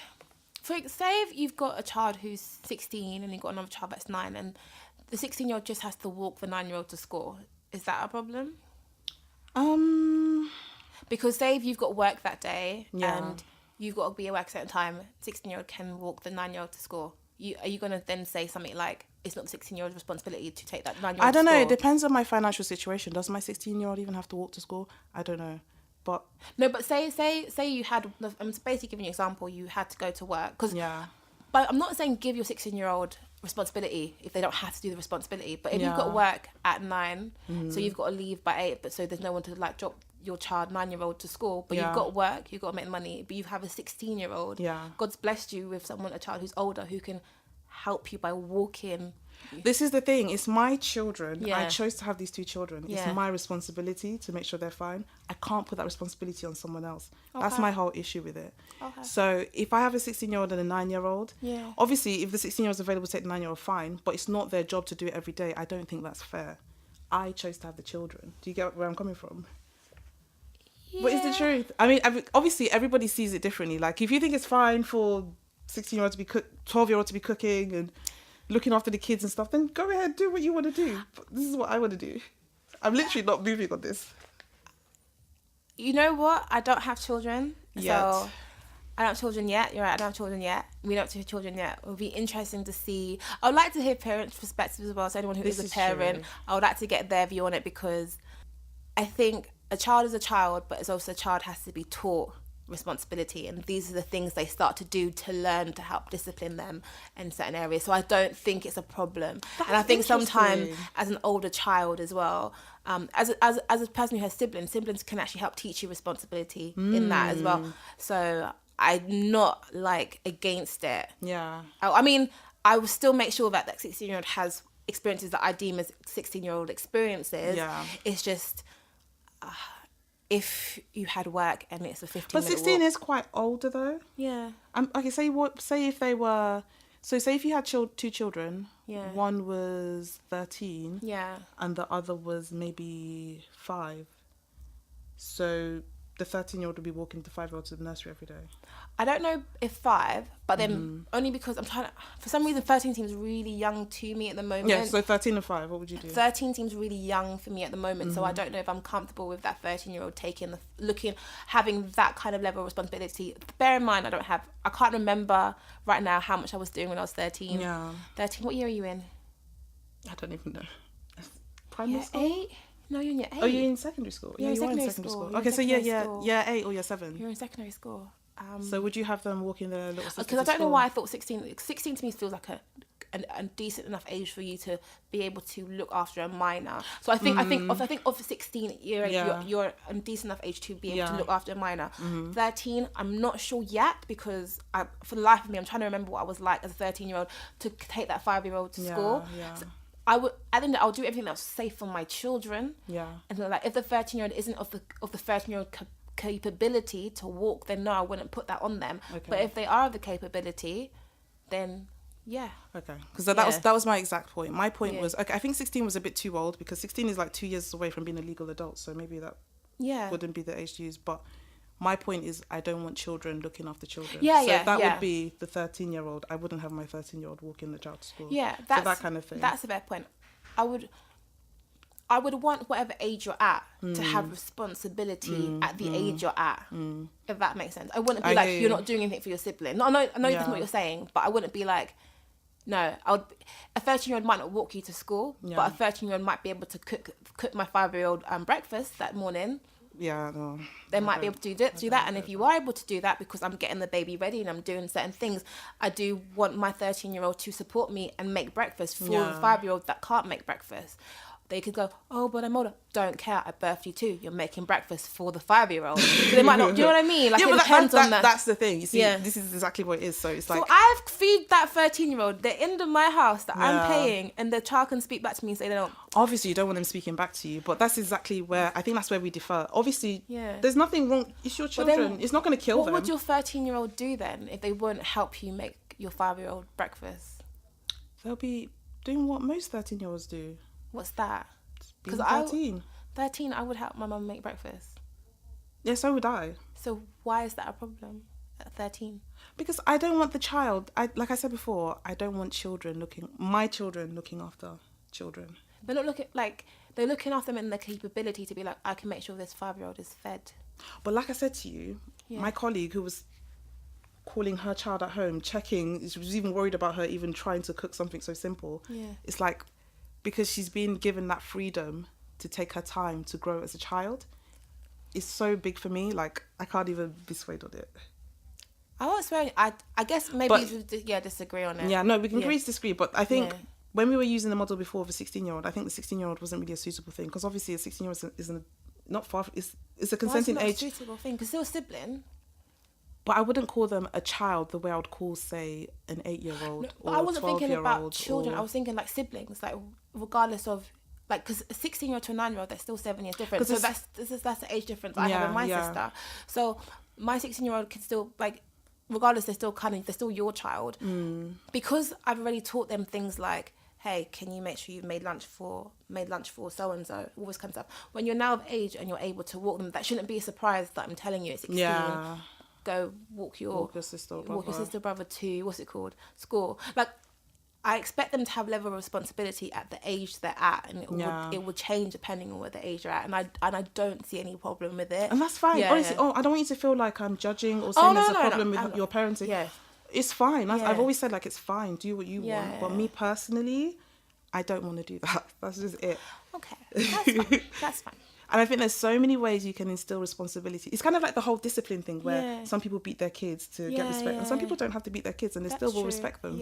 say if you've got a child who's 16 and you've got another child that's 9, and the 16-year-old just has to walk the 9-year-old to school, is that a problem? Because say if you've got work that day and you've got to be at work at a certain time, 16-year-old can walk the 9-year-old to school. Are you going to then say something like, it's not the 16-year-old's responsibility to take that 9-year-old I don't to know. school? It depends on my financial situation. Does my 16-year-old even have to walk to school? I don't know. But no, but say you had, I'm basically giving you an example, you had to go to work. yeah. But I'm not saying give your 16-year-old responsibility if they don't have to do the responsibility. But if you've got work at 9, so you've got to leave by 8, but so there's no one to like drop your child 9-year-old to school, but you've got work, you've got to make money, but you have a 16-year-old. God's blessed you with a child who's older who can help you by walking. This is the thing, it's my children. I chose to have these 2 children. It's my responsibility to make sure they're fine. I can't put that responsibility on someone else. That's my whole issue with it. So if I have a 16-year-old and a 9-year-old, obviously if the 16-year-old is available to take the 9-year-old, fine, but it's not their job to do it every day. I don't think that's fair. I chose to have the children. Do you get where I'm coming from? What is the truth? I mean, obviously everybody sees it differently. Like if you think it's fine for 16-year-old to be 12-year-old to be cooking and looking after the kids and stuff, then go ahead, do what you want to do. But this is what I want to do. I'm literally not moving on this. You know what? I don't have children. Yet. So I don't have children yet. You're right, I don't have children yet. We don't have children yet. It would be interesting to see. I would like to hear parents' perspectives as well. So anyone who is a parent, I would like to get their view on it, because I think a child is a child, but it's also a child has to be taught responsibility, and these are the things they start to do to learn to help discipline them in certain areas. So I don't think it's a problem. And I think sometimes as an older child as well, as a person who has siblings can actually help teach you responsibility in that as well. So I'm not like against it. I mean, I will still make sure that 16-year-old has experiences that I deem as 16-year-old experiences. It's just if you had work and it's a 15-minute But 16 walk. is quite older though. Okay, say if they were, so say if you had 2 children, one was 13, and the other was maybe 5. So the 13-year-old would be walking the 5-year-old to the nursery every day. I don't know if 5, but then only because I'm trying to, for some reason 13 seems really young to me at the moment. Yeah, so 13 and 5, what would you do? 13 seems really young for me at the moment, so I don't know if I'm comfortable with that 13-year-old having that kind of level of responsibility. Bear in mind, I can't remember right now how much I was doing when I was 13. 13, what year are you in? I don't even know. Primary school? 8? No, you're in year 8. Oh, you're in secondary school? Yeah, you are in secondary school. Okay, so year 8 or year 7? You're in secondary school. So would you have them walking their little sisters? Because I don't know why I thought 16. 16 to me feels like a decent enough age for you to be able to look after a minor. So I think of 16 you're a decent enough age to be able to look after a minor. 13, I'm not sure yet, because for the life of me, I'm trying to remember what I was like as a 13-year-old to take that 5-year-old to school. So I would, I think that I'll do everything that's safe for my children. And like if the 13-year-old isn't of the 13-year-old capability to walk, then no, I wouldn't put that on them. But if they are of the capability, then okay, because that was my exact point. My point was, okay, I think 16 was a bit too old, because 16 is like 2 years away from being a legal adult, so maybe that wouldn't be the age to use. But my point is, I don't want children looking after children. That would be the 13-year-old. I wouldn't have my 13-year-old walking the child to school. That's, so that kind of thing. That's a fair point. I would want whatever age you're at to have responsibility at the age you're at, if that makes sense. I wouldn't be like, you're not doing anything for your sibling. No, I know that's what you're saying, but I wouldn't be like, no, a 13-year-old might not walk you to school, but a 13-year-old might be able to cook my 5-year-old breakfast that morning. They might be able to do that. And if you are able to do that, because I'm getting the baby ready and I'm doing certain things, I do want my 13-year-old to support me and make breakfast for the 5-year-old that can't make breakfast. they could go, oh, but I'm older. Don't care. I birthed you too. You're making breakfast for the 5-year-old. So they might not. Do you know what I mean? Like, yeah, it but depends on that. That's the thing. You see, this is exactly what it is. So it's like. So I feed that 13-year-old. They're in my house that I'm paying, and the child can speak back to me and say they don't. Obviously, you don't want them speaking back to you, but that's exactly where I think that's where we differ. Obviously, Yeah. there's nothing wrong. It's your children. It's not going to kill them. What would your 13-year-old do then if they wouldn't help you make your 5-year-old breakfast? They'll be doing what most 13-year-olds do. What's that? Because 13. 13, I would help my mum make breakfast. Yeah, so would I. So why is that a problem at 13? Because I don't want the child. Like I said before, I don't want my children looking after children. They're not looking like they're looking after them in their capability to be like, I can make sure this 5-year-old is fed. But like I said to you, my colleague who was calling her child at home, checking, she was even worried about her even trying to cook something so simple. Yeah. It's like, because she's been given that freedom to take her time to grow as a child, it's so big for me. Like, I can't even be swayed on it. I won't swear. I guess maybe disagree on it. Yeah, no, we can agree to disagree. But I think when we were using the model before of a 16-year-old, I think the 16-year-old wasn't really a suitable thing, because obviously a 16-year-old isn't not far. It's a consenting age. It's not a suitable thing because they're a sibling. But I wouldn't call them a child the way I would call, say, an 8-year-old or I wasn't thinking about 12-year-old children. I was thinking like siblings, like regardless of like, because a 16-year-old to a 9-year-old, they're still 7 years different. So that's the age difference I have with my sister. So my 16-year-old can still like, regardless, they're still your child. Because I've already taught them things like, hey, can you make sure you've made lunch for so and so, all this kind of stuff. When you're now of age and you're able to walk them, that shouldn't be a surprise that I'm telling you at 16. Yeah. Go walk your sister or brother to what's it called, school. Like, I expect them to have level of responsibility at the age they're at, and it will change depending on what the age you're at, and I don't see any problem with it, and that's fine. Honestly, I don't want you to feel like I'm judging or saying there's a problem with your parenting. Yeah, it's fine. I've always said, like, it's fine. Do what you want. But me personally, I don't want to do that. That's just it. Okay, that's fine. That's fine. And I think there's so many ways you can instill responsibility. It's kind of like the whole discipline thing where some people beat their kids to get respect. And some people don't have to beat their kids and they still will respect them.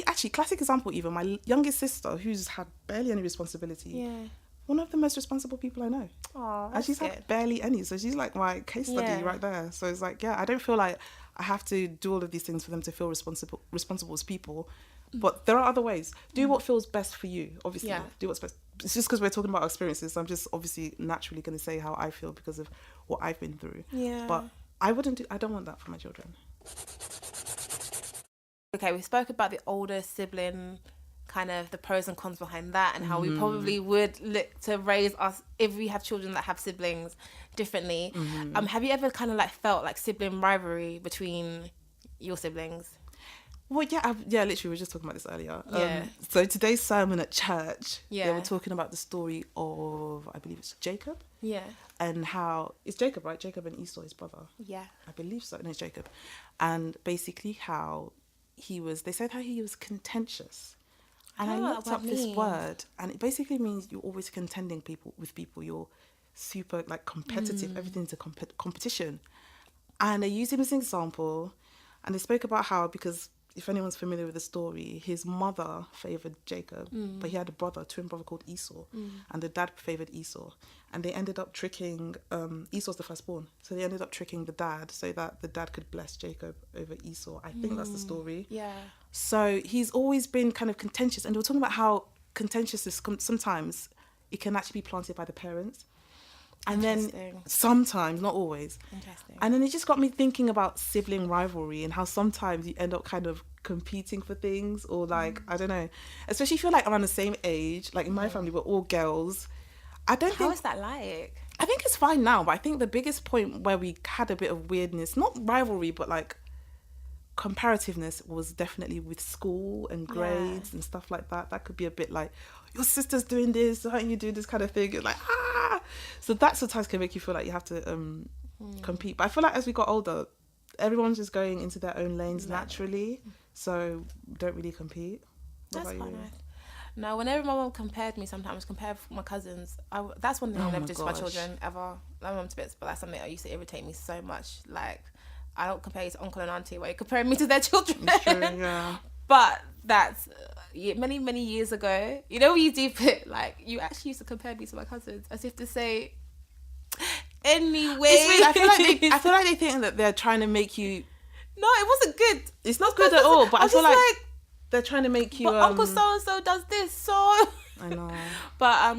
Actually, classic example even, my youngest sister, who's had barely any responsibility, one of the most responsible people I know. And she's had barely any. So she's like my case study right there. So it's like, I don't feel like I have to do all of these things for them to feel responsible as people. But there are other ways. Do what feels best for you, obviously. Do what's best. It's just because we're talking about our experiences. I'm just obviously naturally going to say how I feel because of what I've been through. Yeah. But I don't want that for my children. Okay, we spoke about the older sibling, kind of the pros and cons behind that, and how we probably would look to raise us, if we have children that have siblings, differently. Have you ever kind of like felt like sibling rivalry between your siblings? Well, literally, we were just talking about this earlier. So today's sermon at church, they were talking about the story of, I believe it's Jacob. Yeah. And how, it's Jacob, right? Jacob and Esau, his brother. Yeah. I believe so. No, it's Jacob. And basically how they said how he was contentious. And I looked up this word, and it basically means you're always contending with people. You're super, like, competitive. Everything's a competition. And they used him as an example, and they spoke about how, because if anyone's familiar with the story, his mother favoured Jacob, but he had a twin brother called Esau, and the dad favoured Esau. And they ended up tricking, Esau's the firstborn, so they ended up tricking the dad so that the dad could bless Jacob over Esau. I think that's the story. Yeah. So he's always been kind of contentious, and they were talking about how contentious is sometimes it can actually be planted by the parents. And then sometimes, not always. Interesting. And then it just got me thinking about sibling rivalry and how sometimes you end up kind of competing for things, or like, I don't know, especially if you're like around the same age. Like in my family, we're all girls. How is that like? I think it's fine now, but I think the biggest point where we had a bit of weirdness, not rivalry, but like comparativeness, was definitely with school and grades and stuff like that. That could be a bit like, your sister's doing this, why don't you do this kind of thing? You're like, so that sometimes can make you feel like you have to compete. But I feel like as we got older, everyone's just going into their own lanes naturally, so don't really compete. That's fine. No, whenever my mum compared me, sometimes compared with my cousins, that's one thing I never did to my children ever. My mum to bits, but that's something that used to irritate me so much. Like, I don't compare you to uncle and auntie, where you're comparing me to their children. True, yeah. But that's many, many years ago. You know, when you do put, like, you actually used to compare me to my cousins as if to say, anyway. I feel like they think that they're trying to make you... No, it wasn't good. It's not good at all, but I feel like they're trying to make you... But Uncle so-and-so does this, so... I know. But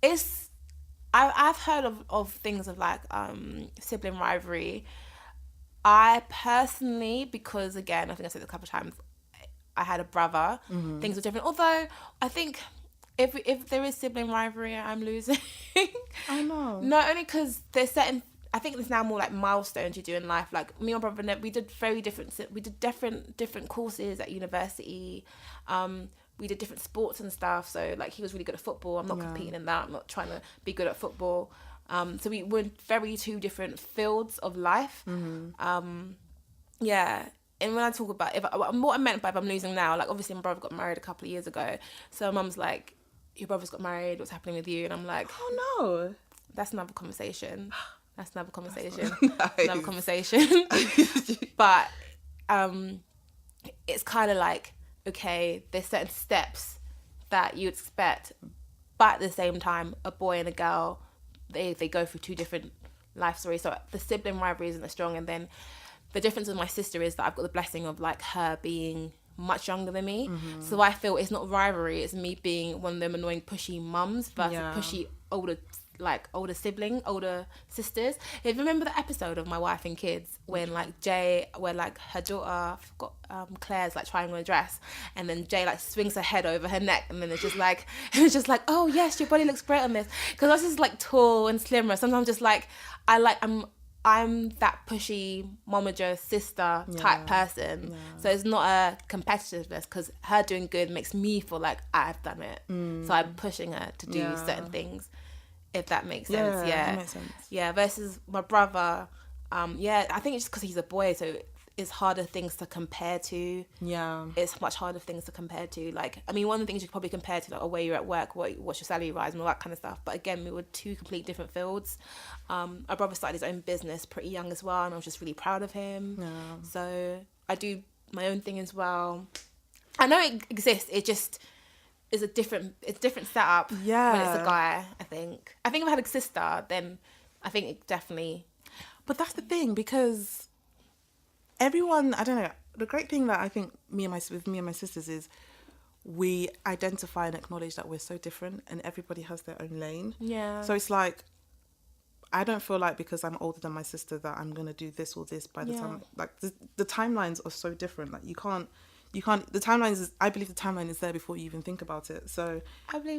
it's... I've heard of things of, like, sibling rivalry. I personally, because, again, I think I said it a couple of times, I had a brother, things were different. Although, I think if there is sibling rivalry, I'm losing. I know. Not only because there's certain... I think there's now more like milestones you do in life. Like me and my brother, we did different courses at university. We did different sports and stuff. So like he was really good at football. I'm not competing in that. I'm not trying to be good at football. So we were in very two different fields of life. Yeah. And when I talk about what I meant by if I'm losing now, like obviously my brother got married a couple of years ago. So mum's like, your brother's got married. What's happening with you? And I'm like, oh no, that's another conversation. That's another conversation. Nice. Another conversation. But it's kind of like, okay, there's certain steps that you expect, but at the same time, a boy and a girl, they go through two different life stories. So the sibling rivalry isn't as strong. And then the difference with my sister is that I've got the blessing of like her being much younger than me. So I feel it's not rivalry, it's me being one of them annoying pushy mums versus pushy older sisters. If you remember the episode of My Wife and Kids when like Jay, where like her daughter, I forgot, Claire's like trying on a dress, and then Jay like swings her head over her neck, and then it's just like oh yes, your body looks great on this, because I was just like tall and slimmer. Sometimes just like I'm that pushy momager sister type person. So it's not a competitiveness, because her doing good makes me feel like I've done it. So I'm pushing her to do certain things, if that makes sense. That makes sense. Yeah, versus my brother, I think it's just because he's a boy, so it's harder things to compare to. Yeah. It's much harder things to compare to. Like, I mean, one of the things you could probably compare to, like, where you're at work, what's your salary rise and all that kind of stuff. But again, we were two complete different fields. My brother started his own business pretty young as well, and I was just really proud of him. Yeah. So I do my own thing as well. I know it exists. It just is a different setup when it's a guy, I think. I think if I had a sister, then I think it definitely... But that's the thing, because everyone, I don't know, the great thing that I think with me and my sisters is we identify and acknowledge that we're so different, and everybody has their own lane. Yeah. So it's like, I don't feel like because I'm older than my sister that I'm going to do this or this by the time, like the timelines are so different. Like you can't, the timelines is, I believe the timeline is there before you even think about it. So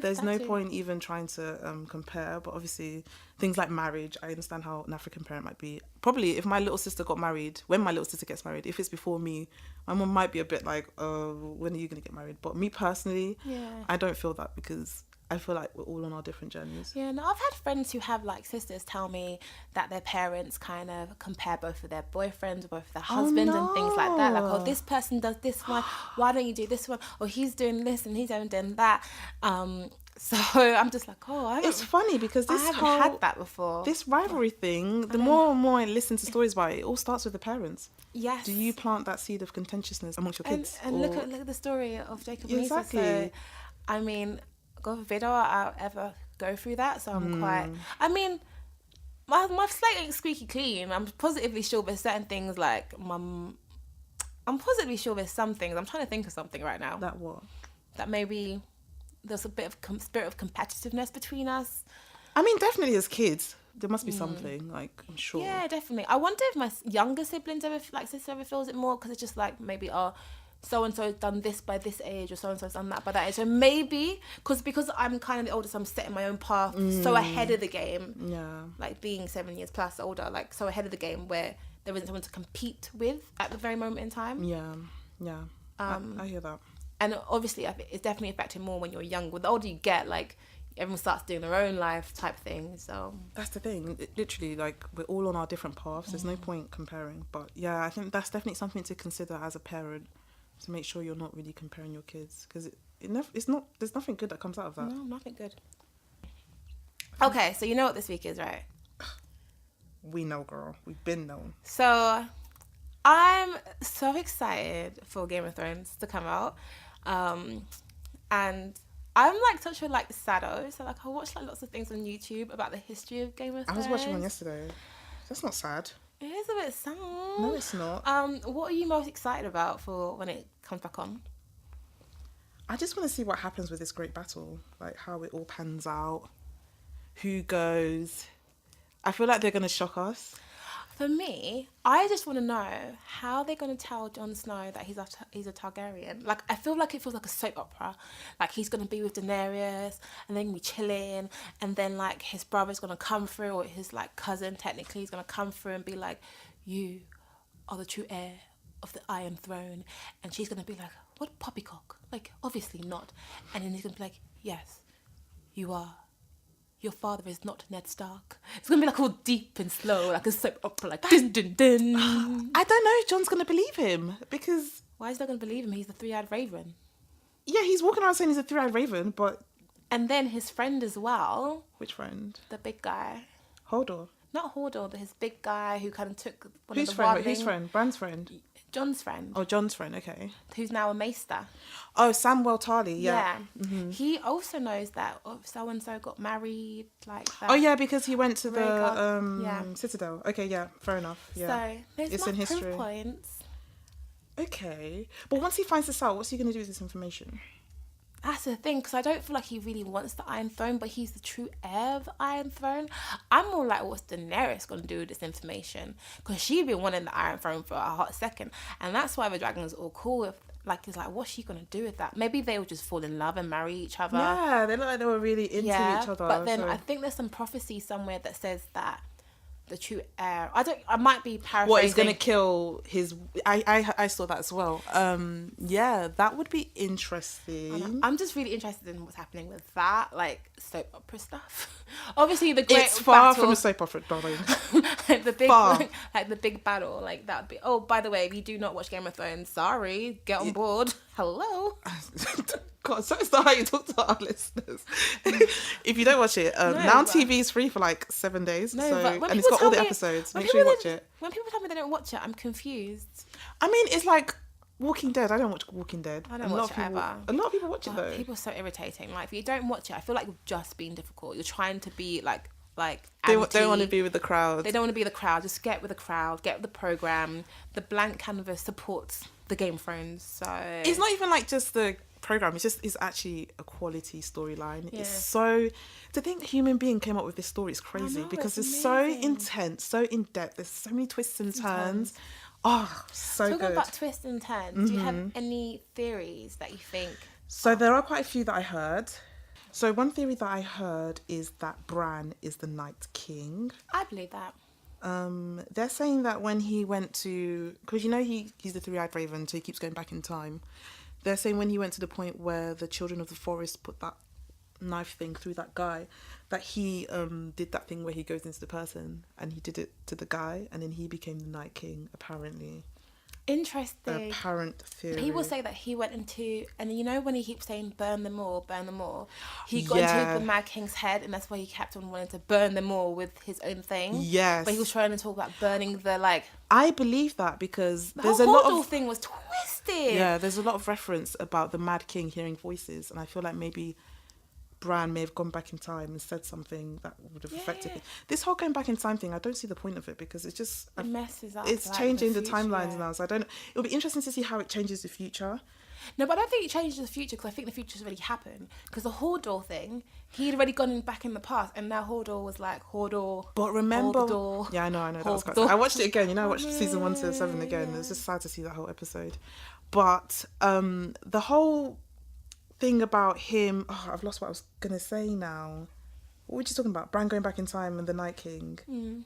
there's no point even trying to compare. But obviously things like marriage, I understand how an African parent might be. Probably if my little sister got married, when my little sister gets married, if it's before me, my mom might be a bit like, when are you going to get married? But me personally, I don't feel that, because I feel like we're all on our different journeys. Yeah, no, I've had friends who have like sisters tell me that their parents kind of compare both of their boyfriends, both of their husbands and things like that. Like, oh, this person does this one, why don't you do this one? Or he's doing this and he's doing that. So I'm just like, it's funny because I haven't had that before. This rivalry thing, the more and more I listen to stories about it, it all starts with the parents. Yes. Do you plant that seed of contentiousness amongst your kids? And look at the story of Jacob and Lisa. Exactly. So, I mean, God forbid I'll ever go through that. So I'm quite... I mean, my slate ain't squeaky clean. I'm positively sure there's certain things like I'm positively sure there's some things. I'm trying to think of something right now. That what? That maybe there's a bit of spirit of competitiveness between us. I mean, definitely as kids, there must be something, like, I'm sure. Yeah, definitely. I wonder if my younger siblings sister ever feels it more, because it's just like maybe, so-and-so's done this by this age, or so-and-so's done that by that age. So maybe, because I'm kind of the oldest, I'm setting my own path, so ahead of the game. Yeah. Like being 7 years plus older, like so ahead of the game where there isn't someone to compete with at the very moment in time. Yeah, yeah. I hear that. And obviously, it's definitely affecting more when you're young. The older you get, like, everyone starts doing their own life type thing, so... That's the thing. Literally, like, we're all on our different paths. There's no point comparing. But, yeah, I think that's definitely something to consider as a parent, to make sure you're not really comparing your kids, because there's nothing good that comes out of that. No, nothing good. Okay, so you know what this week is, right? We know, girl. We've been known. So I'm so excited for Game of Thrones to come out. And I'm like such a like saddo, so like I watch like lots of things on YouTube about the history of Game of Thrones. I was watching one yesterday. That's not sad. It is a bit sad. No, it's not. What are you most excited about for when it comes back on? I just want to see what happens with this great battle, like how it all pans out, who goes. I feel like they're gonna shock us. For me, I just want to know how they're going to tell Jon Snow that he's a Targaryen. Like, I feel like it feels like a soap opera. Like, he's going to be with Daenerys, and then be chilling, and then, like, his brother's going to come through, or his, like, cousin, technically, is going to come through and be like, you are the true heir of the Iron Throne. And she's going to be like, what poppycock? Like, obviously not. And then he's going to be like, yes, you are. Your father is not Ned Stark. It's going to be like all deep and slow, like a soap opera, like dun dun dun. I don't know if John's going to believe him because... Why is he not going to believe him? He's the three-eyed raven. Yeah, he's walking around saying he's a three-eyed raven, but... And then his friend as well. Which friend? The big guy. Hodor. Not Hodor, but his big guy who kind of took one Whose of the friend? wildling... Whose friend? Bran's friend? John's friend. Oh, John's friend, okay. Who's now a maester. Oh, Samwell Tarly, yeah. Mm-hmm. He also knows that so-and-so got married, like that. Oh, yeah, because he went to the yeah. Citadel. Okay, yeah, fair enough. Yeah. So, there's It's not in history. proof points. Okay. But once he finds this out, what's he going to do with this information? That's the thing, because I don't feel like he really wants the Iron Throne, but he's the true heir of the Iron Throne. I'm more like, what's Daenerys going to do with this information? Because she'd been wanting the Iron Throne for a hot second. And that's why the dragons are all cool with, like, it's like, what's she going to do with that? Maybe they will just fall in love and marry each other. Yeah, they look like they were really into each other. But then I think there's some prophecy somewhere that says that the true heir... I might be paraphrasing. What, he's going to kill his... I saw that as well. Yeah, that would be interesting. I'm just really interested in what's happening with that, like, soap opera stuff. Obviously, the great It's far battle, from a soap opera, darling. like the big, Far. like the big battle, like that would be... Oh, by the way, if you do not watch Game of Thrones, sorry, get on board. Hello. God, so it's not how you talk to our listeners. If you don't watch it, Now TV is free for like 7 days. No, so, but and it's got all the episodes. Make sure you watch it. When people tell me they don't watch it, I'm confused. I mean, it's like Walking Dead. I don't watch Walking Dead. I don't watch it ever. A lot of people watch it though. People are so irritating. Like, if you don't watch it, I feel like you're just being difficult. You're trying to be like they don't want to be with the crowd. They don't want to be the crowd. Just get with the crowd. Get with the program. The blank canvas supports the Game of Thrones. So it's not even like just the program. It's actually a quality storyline. Yeah. It's so... To think a human being came up with this story is crazy because it's so intense, so in depth. There's so many twists and turns. Oh, so Talking good. about twists and turns, do you have any theories that you think... So there are quite a few that I heard. So one theory that I heard is that Bran is the Night King. I believe that. They're saying that when he went to... Because, you know, he's the three-eyed raven, so he keeps going back in time. They're saying when he went to the point where the children of the forest put that knife thing through that guy, that he did that thing where he goes into the person and he did it to the guy and then he became the Night King, apparently. Interesting. Apparent theory. People say that he went into, and you know when he keeps saying burn them all, he got into the Mad King's head, and that's why he kept on wanting to burn them all with his own thing. Yes. But he was trying to talk about burning the, like... I believe that because there's the a lot whole of... thing was twisted. Yeah, there's a lot of reference about the Mad King hearing voices, and I feel like maybe Bran may have gone back in time and said something that would have affected it. This whole going back in time thing, I don't see the point of it because it's just... It messes up. It's like, changing the future. timelines now, so I don't... It'll be interesting to see how it changes the future. No, but I don't think it changes the future because I think the future's already happened. Because the Hodor thing, he'd already gone back in the past, and now Hodor was like, Hodor. But remember... Hodor, yeah, I know. That was quite Hodor. sad. I watched it again, you know, I watched season 1 to 7 again. It was just sad to see that whole episode. But the whole thing about him... Oh, I've lost what I was going to say now. What were you talking about? Bran going back in time and the Night King.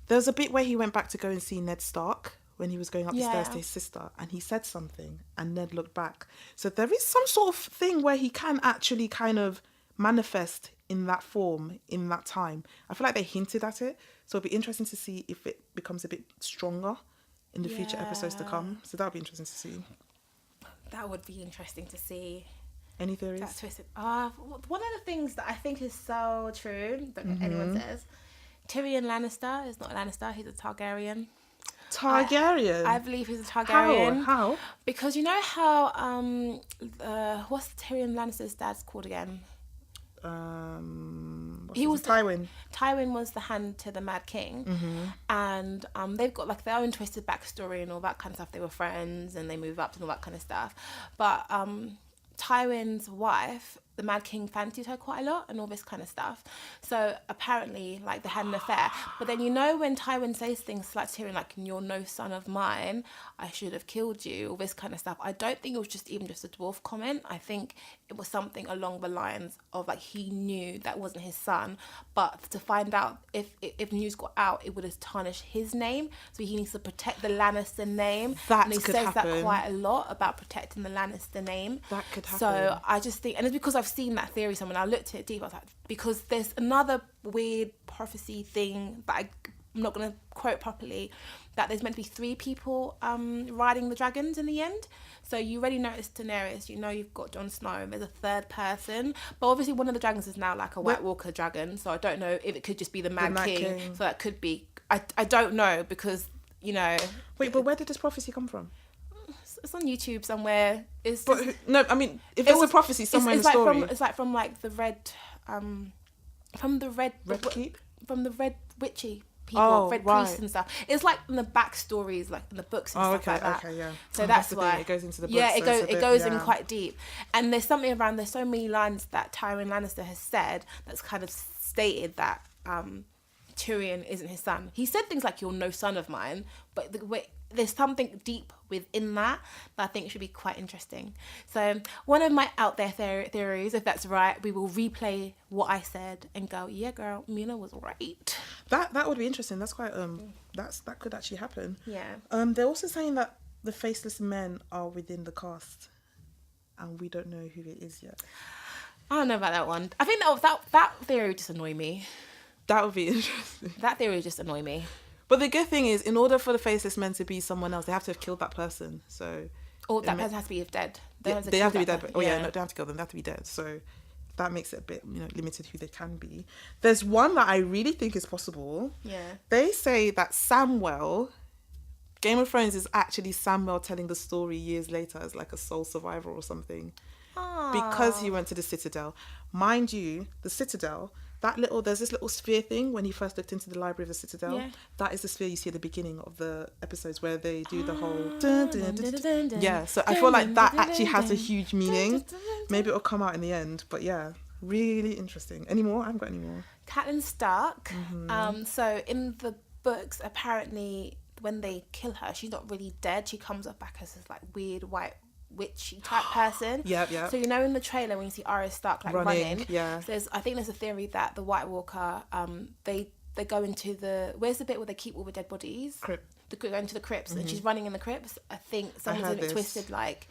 There was a bit where he went back to go and see Ned Stark when he was going up the stairs to his sister, and he said something and Ned looked back. So there is some sort of thing where he can actually kind of manifest in that form in that time. I feel like they hinted at it, so it'll be interesting to see if it becomes a bit stronger in the future episodes to come. So that'll be interesting to see. That would be interesting to see. Any theories? That's twisted. One of the things that I think is so true that anyone says, Tyrion Lannister is not a Lannister, he's a Targaryen. Targaryen? I believe he's a Targaryen. How? Because you know how what's Tyrion Lannister's dad's called again? He was Tywin. Tywin was the hand to the Mad King, and they've got like their own twisted backstory and all that kind of stuff. They were friends and they moved up and all that kind of stuff. But Tywin's wife, the Mad King, fancied her quite a lot and all this kind of stuff. So apparently, like, they had an affair. But then, you know, when Tywin says things like Tyrion, like, "You're no son of mine, I should have killed you," all this kind of stuff. I don't think it was just a dwarf comment. I think it was something along the lines of, like, he knew that wasn't his son, but to find out if news got out, it would have tarnished his name. So he needs to protect the Lannister name. That and he could says happen. that quite a lot about protecting the Lannister name. That could happen. So I just think, and it's because I've seen that theory somewhere, and I looked at it deep. I was like, because there's another weird prophecy thing that I'm not going to quote properly, that there's meant to be 3 people riding the dragons in the end. So you already noticed Daenerys, you know you've got Jon Snow, there's a third person, but obviously one of the dragons is now like a White Walker dragon, so I don't know if it could just be the Mad King. So that could be, I don't know, because, you know. Wait, but where did this prophecy come from? It's on YouTube somewhere. No, I mean, if there's a prophecy somewhere in the story. It's like from like the red, from the red Keep? From the red witchy people, red priests right. and stuff. It's like in the backstories, like in the books and stuff like that. Okay, yeah. So that's the why thing, it goes into the books. Yeah, so it goes in quite deep. And there's something around. There's so many lines that Tywin Lannister has said that's kind of stated that Tyrion isn't his son. He said things like, "You're no son of mine," but there's something deep within that I think should be quite interesting. So one of my out there theories, if that's right, we will replay what I said and go, "Yeah, girl, Mina was right." That would be interesting. That's quite that could actually happen. Yeah. They're also saying that the faceless men are within the cast, and we don't know who it is yet. I don't know about that one. I think that theory would just annoy me. That would be interesting. That theory would just annoy me. But the good thing is, in order for the faceless men to be someone else, they have to have killed that person. So, or that person has to be dead. They have to be dead. No, they don't have to kill them. They have to be dead. So that makes it a bit, limited who they can be. There's one that I really think is possible. Yeah. They say that Samwell, Game of Thrones is actually Samwell telling the story years later as like a sole survivor or something. Aww. Because he went to the Citadel. Mind you, the Citadel, there's this little sphere thing when he first looked into the library of the Citadel. Yeah. That is the sphere you see at the beginning of the episodes where they do the whole yeah, so I feel like that actually has a huge meaning. Maybe it'll come out in the end, but yeah, really interesting. Any more? I haven't got any more. Catelyn Stark. So in the books, apparently when they kill her, she's not really dead. She comes up back as this like weird white witchy type person. Yeah. So in the trailer when you see Arya Stark like running, yeah. I think there's a theory that the White Walker, they go into where's the bit where they keep all the dead bodies? Crypt. They go into the crypts and she's running in the crypts. I think someone's a bit twisted like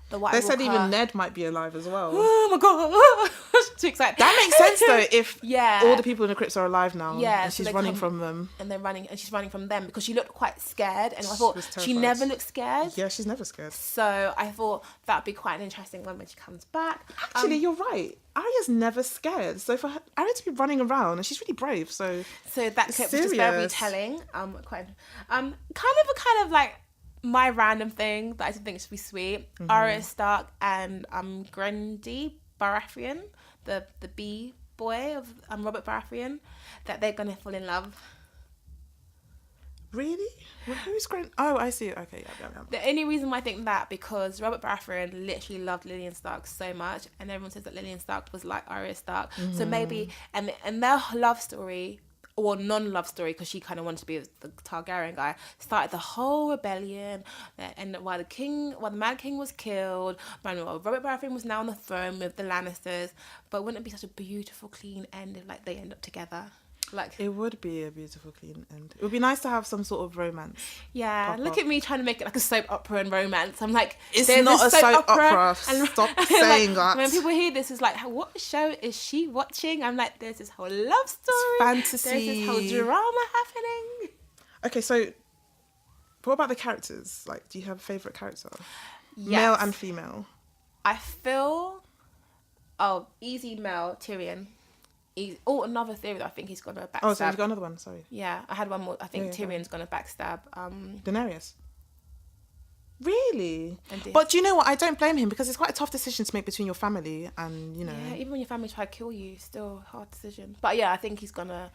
the White They Walker. said even Ned might be alive as well. Oh my god. Too excited. That makes sense though if all the people in the crypts are alive now. Yeah. And she's running from them. And she's running from them because she looked quite scared and I thought she never looked scared. Yeah, she's never scared. So I thought that'd be quite an interesting one when she comes back. Actually, you're right. Arya's never scared. So for Arya to be running around, and she's really brave. So that clip was just very telling. Quite kind of like my random thing that I think should be sweet. Arya Stark and Grundy Baratheon, the bee boy of Robert Baratheon, that they're gonna fall in love. Really? Well, who's Grundy? Oh, I see. Okay, yeah. The only reason why I think that because Robert Baratheon literally loved Lyanna Stark so much, and everyone says that Lyanna Stark was like Arya Stark. So maybe and their love story, or non-love story, because she kind of wanted to be the Targaryen guy, started the whole rebellion, and while the Mad King was killed, Robert Baratheon was now on the throne with the Lannisters. But wouldn't it be such a beautiful, clean end if like they end up together? Like, it would be a beautiful, clean end. It would be nice to have some sort of romance. Yeah, look at me trying to make it like a soap opera and romance. I'm like, it's not a soap opera. Stop saying that. When people hear this, it's like, what show is she watching? I'm like, there's this whole love story. It's fantasy. There's this whole drama happening. Okay, so what about the characters? Like, do you have a favourite character? Yes. Male and female. I feel, easy male, Tyrion. another theory that I think he's gonna backstab. Oh, so you've got another one. Sorry. Yeah, I had one more. I think Tyrion's gonna backstab. Daenerys. Really? Indeed. But do you know what? I don't blame him because it's quite a tough decision to make between your family and, you know. Yeah, even when your family try to kill you, still a hard decision. But yeah, I think he's gonna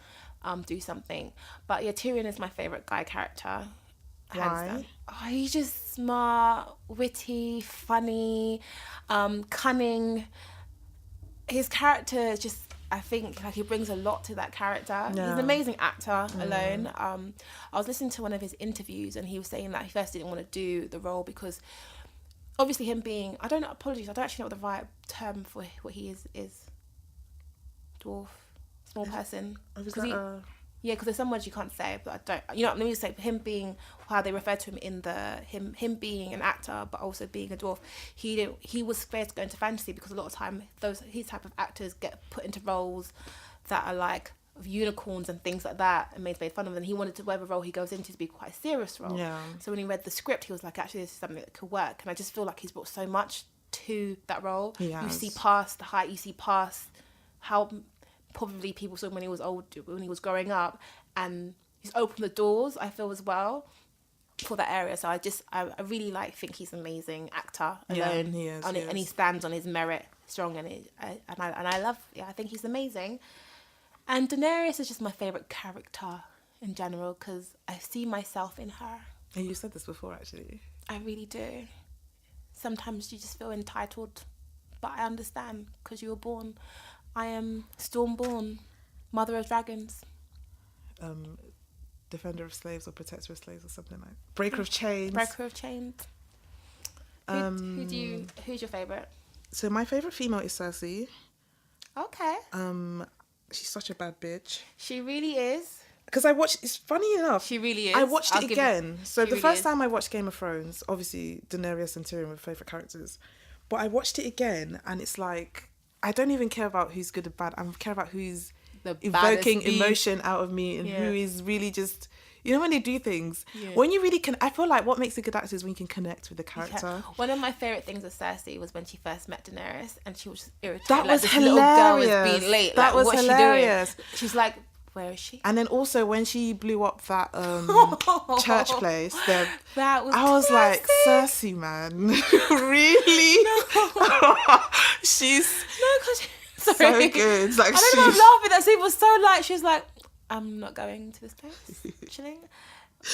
do something. But yeah, Tyrion is my favourite guy character. Why? Oh, he's just smart, witty, funny, cunning. His character is just, I think, like, he brings a lot to that character. Yeah. He's an amazing actor alone. I was listening to one of his interviews and he was saying that he first didn't want to do the role because obviously him being, I don't actually know what the right term for what he is. Dwarf, small person. Yeah, because there's some words you can't say, but I don't. You know, let me just say, him being how they refer to him in him being an actor, but also being a dwarf. He was scared to go into fantasy because a lot of time his type of actors get put into roles that are like of unicorns and things like that, and made fun of them. And he wanted to whatever role he goes into to be quite a serious role. Yeah. So when he read the script, he was like, actually, this is something that could work. And I just feel like he's brought so much to that role. You see past the height. You see past how probably people saw him when he was old, when he was growing up, and he's opened the doors, I feel, as well for that area. So I really think he's an amazing actor alone. He is, and he stands on his merit strong, and I love. Yeah, I think he's amazing. And Daenerys is just my favorite character in general because I see myself in her. And you said this before, actually. I really do. Sometimes you just feel entitled, but I understand because you were born. I am Stormborn, mother of dragons. Defender of slaves or protector of slaves or something like that. Breaker of chains. Breaker of chains. Who's your favourite? So my favourite female is Cersei. Okay. She's such a bad bitch. She really is. Because it's funny enough. She really is. I watched it again. So the first time I watched Game of Thrones, obviously Daenerys and Tyrion were favourite characters. But I watched it again and it's like, I don't even care about who's good or bad. I care about who's evoking emotion out of me and who is really just, you know, when they do things, when you really can, I feel like what makes a good actor is when you can connect with the character. Yeah. One of my favourite things with Cersei was when she first met Daenerys and she was just irritated. That was this hilarious. Little girl is being late. That was what's hilarious. She doing? She's like, where is she? And then also when she blew up that church place, I was classic. like, Cersei, man, really? No. She's so good. Like, I don't know, I'm laughing. That scene was so like, she was like, I'm not going to this place, chilling.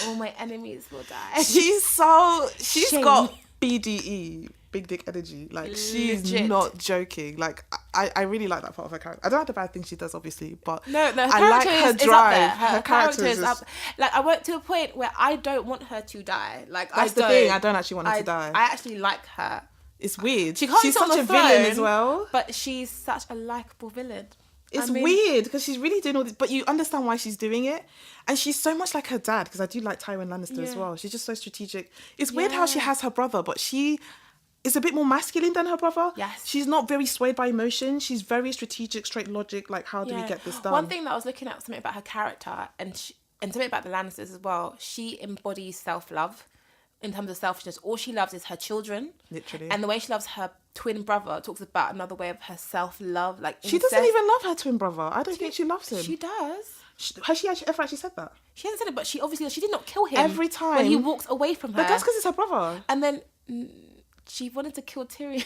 All my enemies will die. She's got BDE, big dick energy. Like, she's legit. Not joking. Like, I really like that part of her character. I don't like the bad things she does, obviously, but no, her I like her drive. Her character is up. Like, I went to a point where I don't want her to die. Like, that's the thing. I don't actually want her to die. I actually like her. It's weird. She's such a villain as well. But she's such a likable villain. It's weird because she's really doing all this, but you understand why she's doing it. And she's so much like her dad, because I do like Tywin Lannister as well. She's just so strategic. It's weird how she has her brother, but she is a bit more masculine than her brother. Yes. She's not very swayed by emotion. She's very strategic, straight logic, like, how do we get this done? One thing that I was looking at, something about her character, and something about the Lannisters as well, she embodies self-love. In terms of selfishness, all she loves is her children. Literally. And the way she loves her twin brother talks about another way of her self-love. Like, she doesn't even love her twin brother. I don't think she loves him. She does. Has she ever actually said that? She hasn't said it, but she did not kill him. Every time. When he walked away from her. But that's because it's her brother. And then she wanted to kill Tyrion.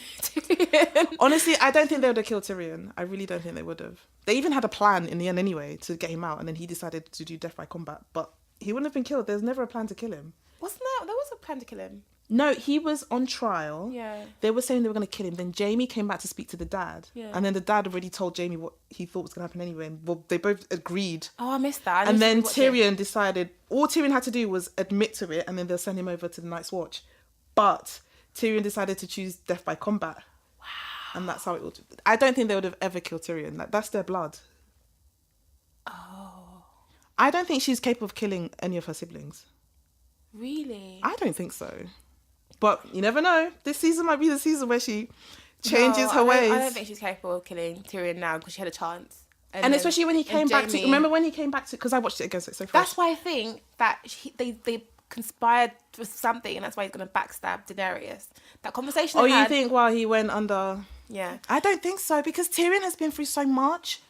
Honestly, I don't think they would have killed Tyrion. I really don't think they would have. They even had a plan in the end anyway to get him out, and then he decided to do death by combat. But he wouldn't have been killed. There's never a plan to kill him. Wasn't there? There was a plan to kill him. No, he was on trial. Yeah. They were saying they were going to kill him. Then Jaime came back to speak to the dad. Yeah. And then the dad already told Jaime what he thought was going to happen anyway. And, well, they both agreed. Oh, I missed that. And then Tyrion decided, all Tyrion had to do was admit to it, and then they'll send him over to the Night's Watch. But Tyrion decided to choose death by combat. Wow. And that's how it would. I don't think they would have ever killed Tyrion. Like, that's their blood. Oh. I don't think she's capable of killing any of her siblings. Really? I don't think so. But you never know. This season might be the season where she changes her ways. I don't think she's capable of killing Tyrion now because she had a chance. And then, especially when he came back to... Remember when he came back to... Because I watched it again, so it's so fresh. That's why I think that they conspired for something, and that's why he's going to backstab Daenerys. That conversation you think while he went under... Yeah. I don't think so, because Tyrion has been through so much.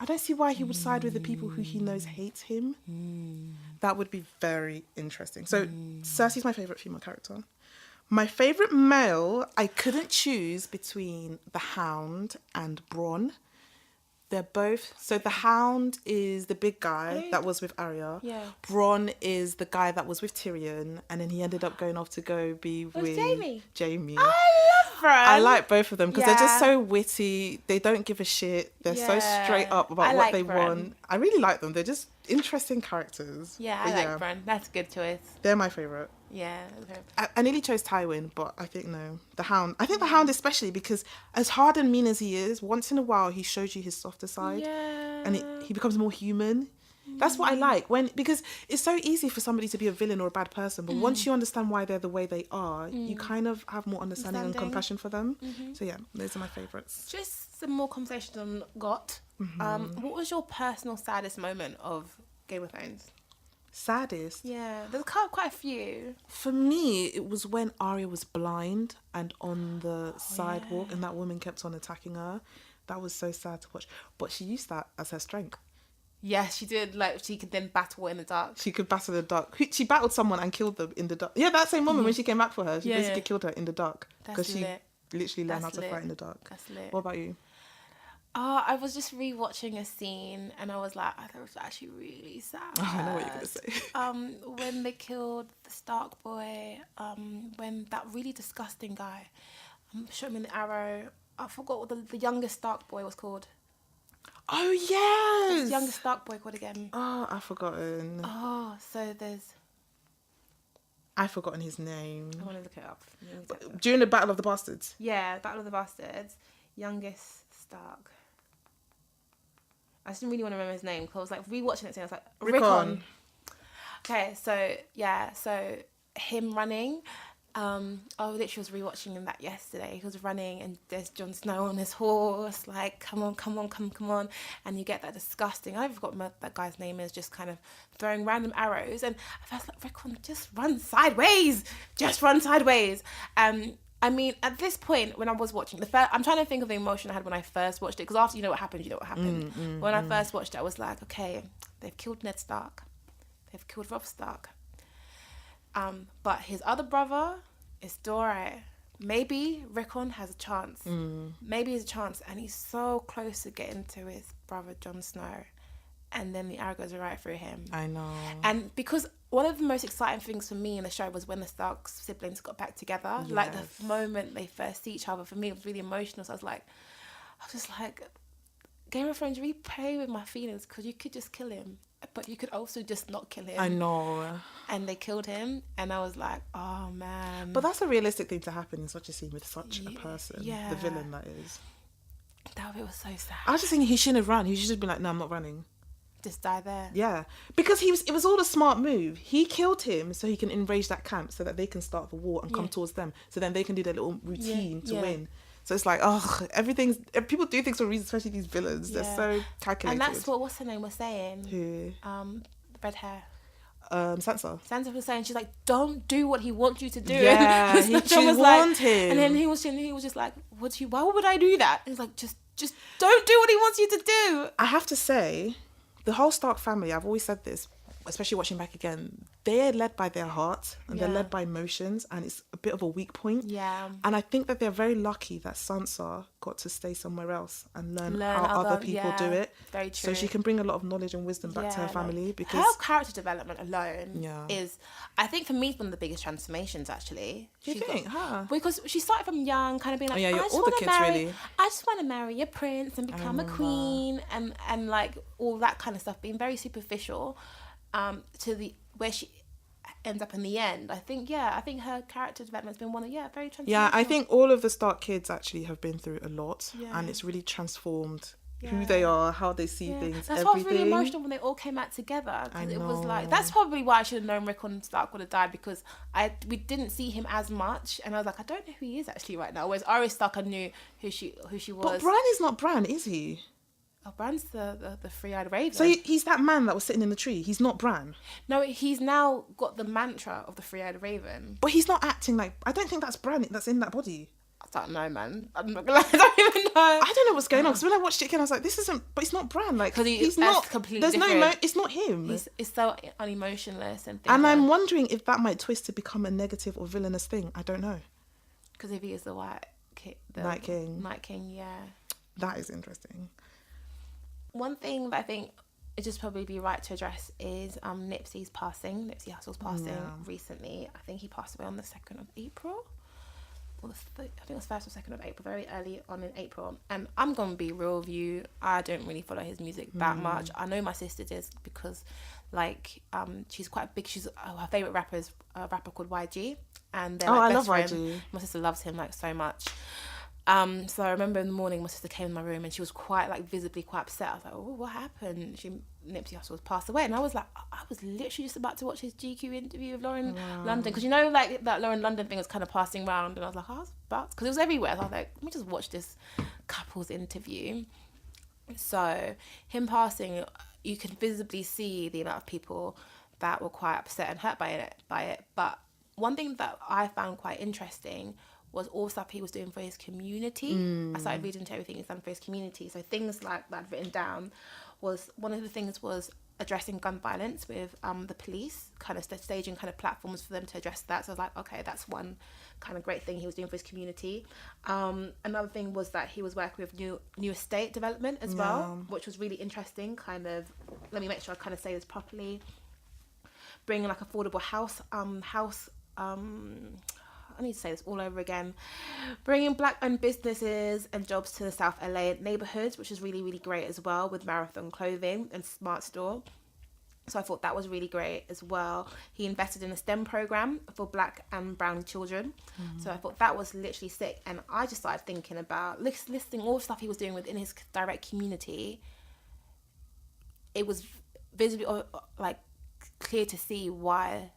I don't see why he would side with the people who he knows hate him. That would be very interesting. So Cersei's my favourite female character. My favourite male, I couldn't choose between the Hound and Bronn. They're both... So the Hound is the big guy that was with Arya. Yeah. Bronn is the guy that was with Tyrion. And then he ended up going off to go be with... Jamie. I love Bronn. I like both of them because they're just so witty. They don't give a shit. They're so straight up about what they want. I really like them. They're just interesting characters. Yeah, I like Bronn. That's a good choice. They're my favourite. Yeah. I nearly chose Tywin, but I think no. The Hound. I think the Hound especially because as hard and mean as he is, once in a while he shows you his softer side. Yeah. And he becomes more human. That's what I like because it's so easy for somebody to be a villain or a bad person, but once you understand why they're the way they are, you kind of have more understanding and compassion for them. So yeah, those are my favourites. Just some more conversations on GOT. What was your personal saddest moment of Game of Thrones? Saddest? Yeah, there's quite a few. For me, it was when Arya was blind and on the sidewalk and that woman kept on attacking her. That was so sad to watch. But she used that as her strength. Yes, she did. Like, she could then battle in the dark. She could battle in the dark. She battled someone and killed them in the dark. Yeah, that same woman when she came back for her, she basically killed her in the dark. Because she literally learned how to fight in the dark. That's lit. What about you? I was just rewatching a scene and I was like, that was actually really sad. Oh, I know what you're going to say. When they killed the Stark boy, when that really disgusting guy shot him in the arrow. I forgot what the youngest Stark boy was called. Oh, yes! What's the youngest Stark boy called again? Oh, I've forgotten. Oh, so there's... I've forgotten his name. I want to look it up. During the Battle of the Bastards? Yeah, Battle of the Bastards. Youngest Stark. I just didn't really want to remember his name because I was like rewatching it and I was like, Rickon. Okay, so him running. I literally was rewatching that yesterday. He was running and there's Jon Snow on his horse, like, come on. And you get that disgusting, I forgot what that guy's name is, just kind of throwing random arrows. And I was like, Rickon, just run sideways. I mean, at this point, when I was watching I'm trying to think of the emotion I had when I first watched it, because after you know what happened. When I first watched it, I was like, okay, they've killed Ned Stark, they've killed Robb Stark, but his other brother is still alright. Maybe Rickon has a chance. Maybe he's a chance, and he's so close to getting to his brother Jon Snow, and then the arrow goes right through him. I know. And because one of the most exciting things for me in the show was when the Stark siblings got back together. Yes. Like the moment they first see each other, for me it was really emotional. So I was just like, Game of Thrones, really play with my feelings, because you could just kill him, but you could also just not kill him. I know. And they killed him, and I was like, oh man. But that's a realistic thing to happen in such a scene with such a person. Yeah. The villain, that is. That bit was so sad. I was just thinking he shouldn't have run. He should have been like, no, I'm not running. Just die there. Yeah, because it was all a smart move. He killed him so he can enrage that camp so that they can start the war and come towards them, so then they can do their little routine to win. So it's like, people do things for reasons, especially these villains. They're so calculated. And that's what what's her name was saying. Who? Red hair. Sansa. Sansa was saying, she's like, don't do what he wants you to do. Yeah, he warned him. And then he was just like, why would I do that? He's like, just don't do what he wants you to do. I have to say, the whole Stark family, I've always said this, especially watching back again, they're led by their heart and they're led by emotions, and it's a bit of a weak point. Yeah. And I think that they're very lucky that Sansa got to stay somewhere else and learn how other people do it. Very true. So she can bring a lot of knowledge and wisdom back to her family. Because her character development alone is, I think for me, one of the biggest transformations actually. Do you think? Because she started from young, kind of being like, I just want to marry a prince and become a queen, and like all that kind of stuff, being very superficial. To where she ends up in the end. I think her character development's been very transformational. Yeah, I think all of the Stark kids actually have been through a lot, and it's really transformed who they are, how they see things, that's everything. why it was really emotional when they all came out together. It was like, that's probably why I should have known Rickon Stark would have died, because we didn't see him as much, and I was like, I don't know who he is actually right now. Whereas Arya Stark, I knew who she was. But Bran is not Bran, is he? Oh, Bran's the three-eyed raven. So he's that man that was sitting in the tree. He's not Bran. No, he's now got the mantra of the three-eyed raven. But he's not acting like... I don't think that's Bran that's in that body. don't know, man. I'm not gonna lie, I don't even know. I don't know what's going on, because when I watched it again, I was like, this isn't, but it's not Bran. Like, he's not completely there's different. no it's not him. It's so unemotionless and things. And I'm wondering if that might twist to become a negative or villainous thing. I don't know. Because if he is the Night King, yeah. That is interesting. One thing that I think it just probably be right to address is Nipsey Hussle's passing recently. I think he passed away on the 2nd of April. I think it was 1st or 2nd of April, very early on in April. And I'm going to be real with you. I don't really follow his music that much. I know my sister does because, like, she's quite big. Her favourite rapper is a rapper called YG. And they're I best love friends. YG. My sister loves him, like, so much. So I remember in the morning, my sister came in my room and she was quite, like, visibly quite upset. I was like, oh, what happened? Nipsey Hussle was passed away. And I was like, I was literally just about to watch his GQ interview with Lauren London. Because, you know, like, that Lauren London thing was kind of passing around. And I was like, I was about, because it was everywhere. So I was like, let me just watch this couple's interview. So him passing, you could visibly see the amount of people that were quite upset and hurt by it. But one thing that I found quite interesting was all stuff he was doing for his community. I started reading into everything he's done for his community. So things like that I'd written down was, one of the things was addressing gun violence with the police, kind of staging kind of platforms for them to address that. So I was like, okay, that's one kind of great thing he was doing for his community. Another thing was that he was working with new estate development as well, which was really interesting. Kind of, let me make sure I kind of say this properly. Bringing like affordable house I need to say this all over again. Bringing black-owned businesses and jobs to the South LA neighborhoods, which is really, really great as well, with Marathon Clothing and Smart Store. So I thought that was really great as well. He invested in a STEM program for black and brown children. So I thought that was literally sick. And I just started thinking about listing all the stuff he was doing within his direct community. It was visibly like clear to see why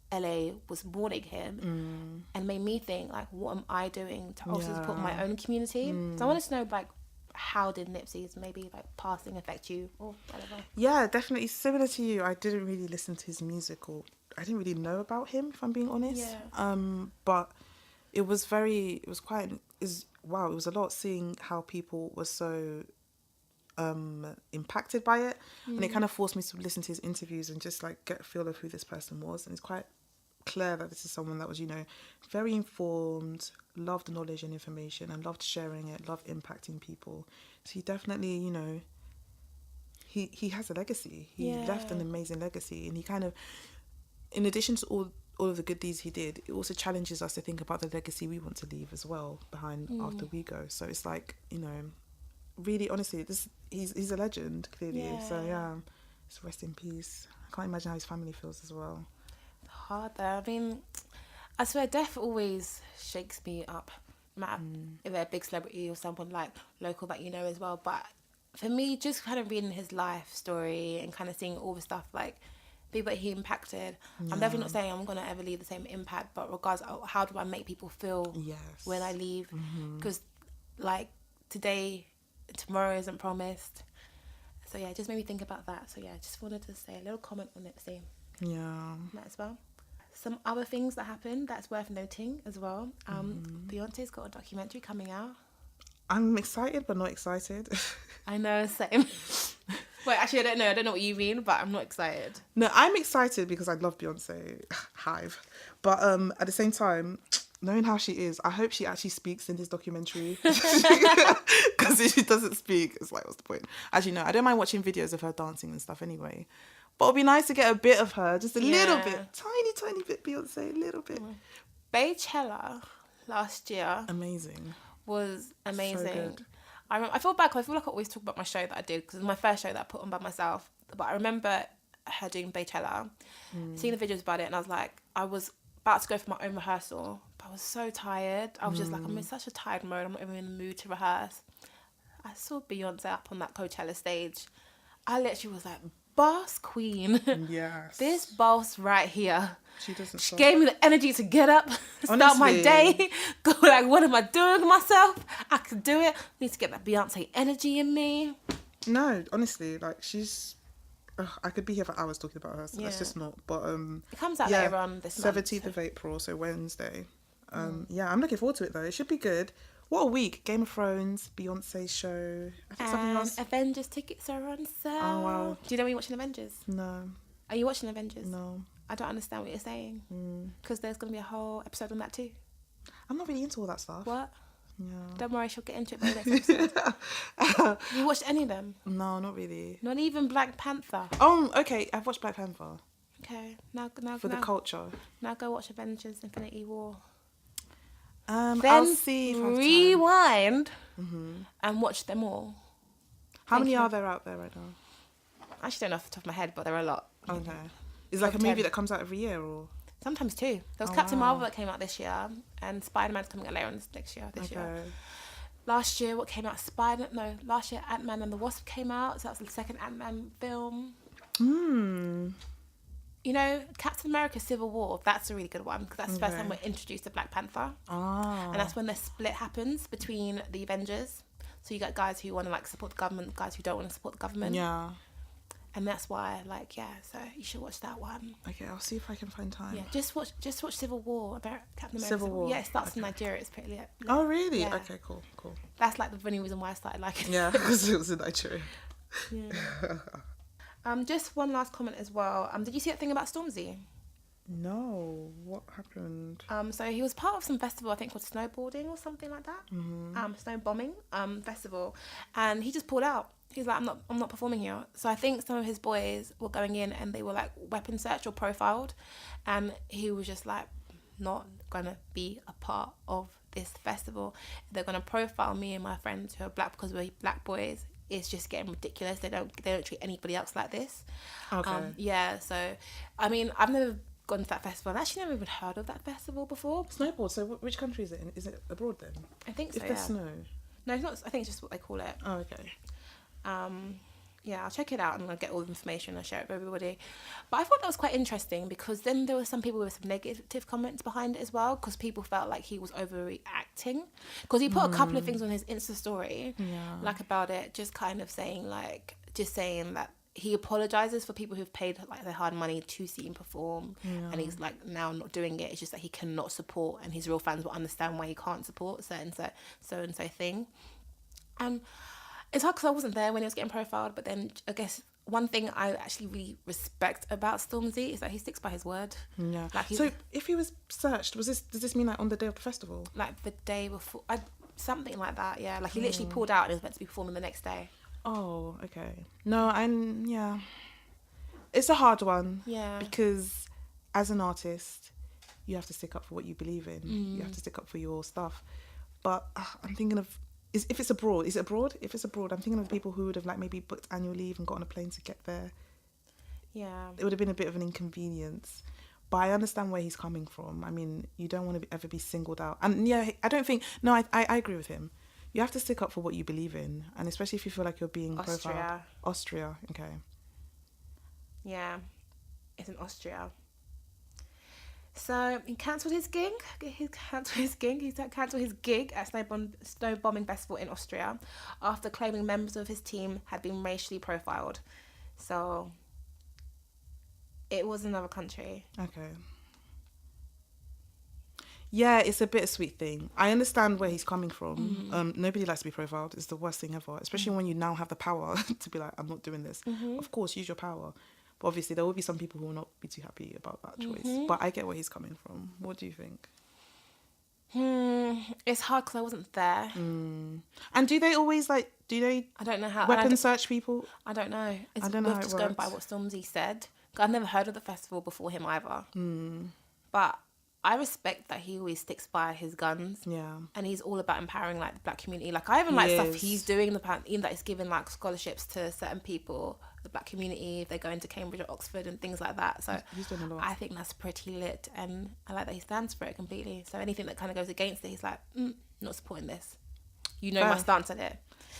LA was mourning him, and made me think, like, what am I doing to also support my own community? So I wanted to know, like, how did Nipsey's maybe like passing affect you or whatever? Yeah, definitely similar to you. I didn't really listen to his music, or I didn't really know about him, if I'm being honest. But it was a lot seeing how people were so impacted by it, and it kind of forced me to listen to his interviews and just like get a feel of who this person was. And it's quite clear that this is someone that was, you know, very informed, loved knowledge and information, and loved sharing it, loved impacting people. So he definitely, you know, he has a legacy. He left an amazing legacy, and he kind of, in addition to all of the good deeds he did, it also challenges us to think about the legacy we want to leave as well behind after we go. So it's like, you know, really, honestly, he's a legend, clearly. So so rest in peace. I can't imagine how his family feels as well. Hard there. I mean, I swear death always shakes me up, if they're a big celebrity or someone like local that you know as well. But for me, just kind of reading his life story and kind of seeing all the stuff, like people that he impacted, I'm definitely not saying I'm going to ever leave the same impact, but regardless, how do I make people feel when I leave? Because like tomorrow isn't promised. So yeah, it just made me think about that. So yeah, just wanted to say a little comment on Nipsey. That as well. Some other things that happened that's worth noting as well. Beyonce's got a documentary coming out. I'm excited but not excited. I know, same. Wait, actually, I don't know what you mean, but I'm not excited. No, I'm excited because I love Beyonce. Hive. But at the same time, knowing how she is, I hope she actually speaks in this documentary. Because if she doesn't speak, it's like, what's the point? Actually, no, I don't mind watching videos of her dancing and stuff anyway. But it'd be nice to get a bit of her, just a little bit. Tiny bit Beyonce, a little bit. Beychella last year. Amazing. Was amazing. So good. I feel like I always talk about my show that I did, because it was my first show that I put on by myself. But I remember her doing Beychella, seeing the videos about it, and I was like, I was about to go for my own rehearsal, but I was so tired. I was just like, I'm in such a tired mode, I'm not even in the mood to rehearse. I saw Beyonce up on that Coachella stage. I literally was like, boss queen. Yes. This boss right here. She doesn't She stop. gave me the energy to get up, start my day, go like, what am I doing with myself? I can do it. Need to get that Beyonce energy in me. No, honestly, like she's... I could be here for hours talking about her, so that's just not... But it comes out later on this month. 17th of April, so Wednesday. Yeah, I'm looking forward to it though. It should be good. What a week. Game of Thrones, Beyonce show. I think something else. Avengers tickets are on sale. Oh, wow. Do you know when you're watching Avengers? No. Are you watching Avengers? No. I don't understand what you're saying. Because there's going to be a whole episode on that too. I'm not really into all that stuff. What? Yeah. Don't worry, she'll get into it by the next episode. You watched any of them? No, not really. Not even Black Panther? Oh, okay. I've watched Black Panther. Okay. Now For the culture. Now go watch Avengers Infinity War. Then I'll see if I have time. rewind and watch them all. How many are there out there right now? I actually don't know off the top of my head, but there are a lot. Okay. Is it like a movie that comes out every year or? Sometimes two. There was Captain Marvel that came out this year, and Spider-Man's coming out later on next year. This year. Last year, what came out? Last year Ant-Man and the Wasp came out, so that was the second Ant-Man film. You know, Captain America Civil War, that's a really good one, because that's the first time we're introduced to Black Panther. And that's when the split happens between the Avengers. So you got guys who want to like support the government, guys who don't want to support the government. Yeah. And that's why, so you should watch that one. Okay, I'll see if I can find time. Yeah, just watch Civil War about Captain America. Civil War. Yeah, it starts in Nigeria. It's pretty lit. Oh, really? Yeah. Okay, cool. That's like the funny reason why I started liking it. Yeah, because it was in Nigeria. Yeah. Just one last comment as well. Did you see that thing about Stormzy? No, what happened? So he was part of some festival, I think called snowboarding or something like that. Snow bombing festival, and he just pulled out. He's like, I'm not performing here. So I think some of his boys were going in and they were like weapon searched or profiled, and he was just like, not gonna be a part of this festival. They're gonna profile me and my friends who are black because we're black boys. It's just getting ridiculous. They don't treat anybody else like this. Okay. Yeah. So, I mean, I've never gone to that festival. I've actually never even heard of that festival before. Snowboard. So which country is it in? Is it abroad then? I think so. If there's snow. No, it's not. I think it's just what they call it. Oh, okay. Yeah, I'll check it out and I'll get all the information and share it with everybody. But I thought that was quite interesting because then there were some people with some negative comments behind it as well, because people felt like he was overreacting. Because he put a couple of things on his Insta story, like about it, just kind of saying that he apologizes for people who've paid like their hard money to see him perform, and he's like now not doing it. It's just that he cannot support, and his real fans will understand why he can't support so and so thing. It's hard because I wasn't there when he was getting profiled, but then I guess one thing I actually really respect about Stormzy is that he sticks by his word. Yeah. Like so if he was searched, does this mean like on the day of the festival? Like the day before, something like that. Yeah. Like he literally pulled out and was meant to be performing the next day. Oh, okay. No, it's a hard one. Yeah. Because as an artist, you have to stick up for what you believe in. You have to stick up for your stuff. But I'm thinking of. If it's abroad, is it abroad? If it's abroad, I'm thinking of people who would have like maybe booked annual leave and got on a plane to get there. Yeah. It would have been a bit of an inconvenience. But I understand where he's coming from. I mean, you don't want to ever be singled out. And yeah, I don't think... No, I agree with him. You have to stick up for what you believe in. And especially if you feel like you're being profiled. Austria, okay. Yeah, it's in Austria. So he cancelled his gig. He cancelled his gig at Snow Bombing Festival in Austria after claiming members of his team had been racially profiled. So it was another country. Okay. Yeah, it's a bittersweet thing. I understand where he's coming from. Nobody likes to be profiled. It's the worst thing ever, especially when you now have the power to be like, I'm not doing this. Of course, use your power. But obviously, there will be some people who will not be too happy about that choice. But I get where he's coming from. What do you think? It's hard because I wasn't there. And do they always I don't know how weapon search people? I don't know. I don't know how it works. Just going by what Stormzy said. I've never heard of the festival before him either. But I respect that he always sticks by his guns. Yeah. And he's all about empowering like the black community. Like I even like stuff he's doing even that he's giving like scholarships to certain people, the black community, if they go into Cambridge or Oxford and things like that. So he's doing a lot. I think that's pretty lit, and I like that he stands for it completely. So anything that kind of goes against it, he's like, not supporting this. You know my stance on it.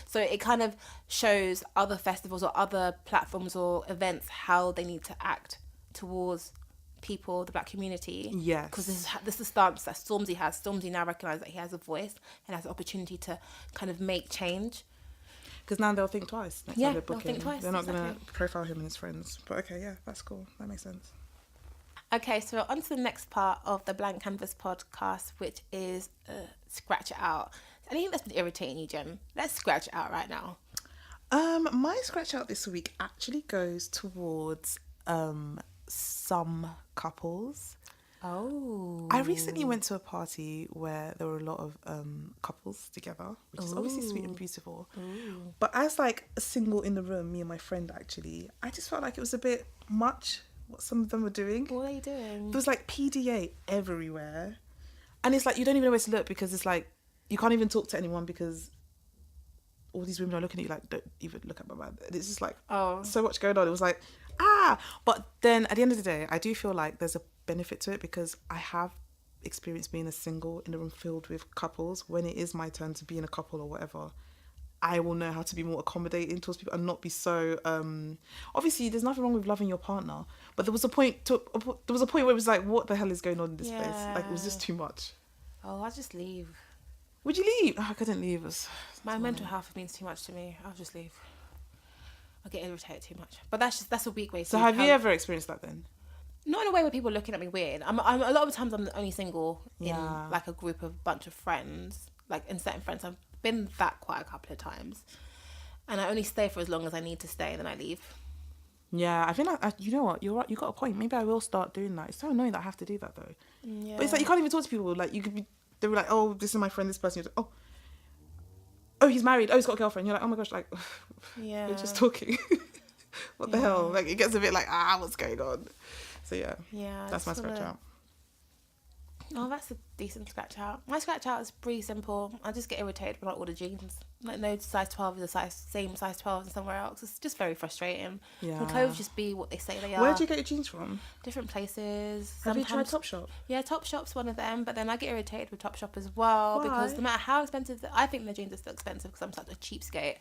So it kind of shows other festivals or other platforms or events how they need to act towards people, the black community. Yes. Because this is the stance that Stormzy has. Stormzy now recognises that he has a voice and has the opportunity to kind of make change. Because now they'll think twice next time they book him. Think twice. They're not going to profile him and his friends. But okay, yeah, that's cool. That makes sense. Okay, so on to the next part of the Blank Canvas podcast, which is scratch it out. Anything that's been irritating you, Jen, let's scratch it out right now. My scratch out this week actually goes towards some couples. Oh. I recently went to a party where there were a lot of couples together, which is obviously sweet and beautiful. Ooh. But as like a single in the room, me and my friend actually, I just felt like it was a bit much what some of them were doing. What are you doing? There was like PDA everywhere. And it's like you don't even know where to look because it's like you can't even talk to anyone because all these women are looking at you like, don't even look at my man. It's just like so much going on. It was like, But then at the end of the day, I do feel like there's a benefit to it because I have experienced being a single in a room filled with couples. When it is my turn to be in a couple or whatever, I will know how to be more accommodating towards people and not be so obviously there's nothing wrong with loving your partner, but there was a point where it was like, what the hell is going on in this place? Like it was just too much. I'll just leave. Would you leave? I couldn't leave. My mental health means too much to me. I'll just leave. I get irritated too much, but that's a weak way. So have you ever experienced that then? Not in a way where people are looking at me weird. I'm a lot of the times I'm the only single in like a group of bunch of friends, like in certain friends. I've been that quite a couple of times, and I only stay for as long as I need to stay, then I leave. Yeah, I feel like you know what, you're right. You got a point. Maybe I will start doing that. It's so annoying that I have to do that though. Yeah. But it's like you can't even talk to people. Like you could be, they were like, oh, this is my friend, this person. You're like, oh, he's married. Oh, he's got a girlfriend. You're like, oh my gosh, like, we're just talking. What the hell? Like it gets a bit like, what's going on? So yeah, that's my scratch out. Oh, that's a decent scratch out. My scratch out is pretty simple. I just get irritated when I order jeans. Like, no size 12 is the same size 12 as somewhere else. It's just very frustrating. Yeah. Can clothes just be what they say they are? Where do you get your jeans from? Different places. Have you tried Topshop? Yeah, Topshop's one of them, but then I get irritated with Topshop as well. Why? Because no matter how expensive, I think the jeans are still expensive because I'm such a cheapskate.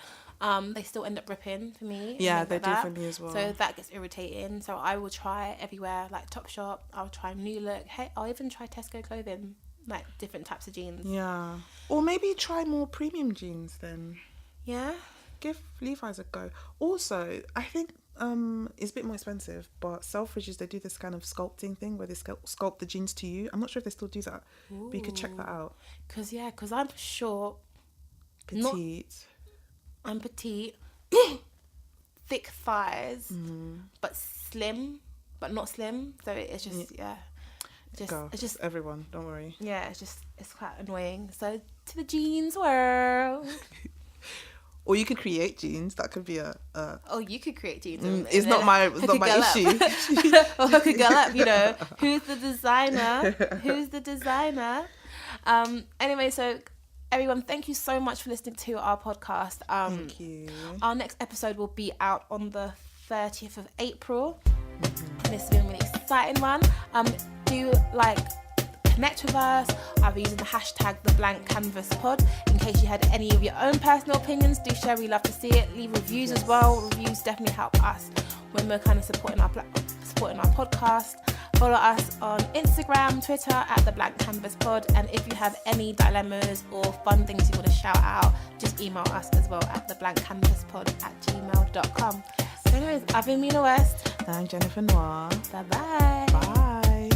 They still end up ripping for me. Yeah, they do for me as well. So that gets irritating. So I will try everywhere, like Topshop. I'll try New Look. Hey, I'll even try Tesco clothing, like different types of jeans. Yeah. Or maybe try more premium jeans then. Yeah. Give Levi's a go. Also, I think it's a bit more expensive, but Selfridges, they do this kind of sculpting thing where they sculpt the jeans to you. I'm not sure if they still do that. Ooh. But you could check that out. Because I'm short. Petite. I'm petite. Thick thighs. But slim. But not slim. So it's just, It's just everyone, don't worry. Yeah, it's quite annoying. So to the jeans world. Or you could create jeans. That could be you could create jeans. It's not my issue. Or hook a girl up, you know. Who's the designer? Anyway, so everyone, thank you so much for listening to our podcast. Thank you. Our next episode will be out on the 30th of April. And this has been a really exciting one. Do connect with us. I'll be using the hashtag #TheBlankCanvasPod. In case you had any of your own personal opinions, do share. We love to see it. Leave reviews as well. Reviews definitely help us when we're kind of supporting our podcast. Follow us on Instagram, Twitter @TheBlankCanvasPod. And if you have any dilemmas or fun things you want to shout out, just email us as well at theblankcanvaspod@gmail.com. So anyways, I've been Mina West. And I'm Jennifer Noir. Bye-bye. Bye.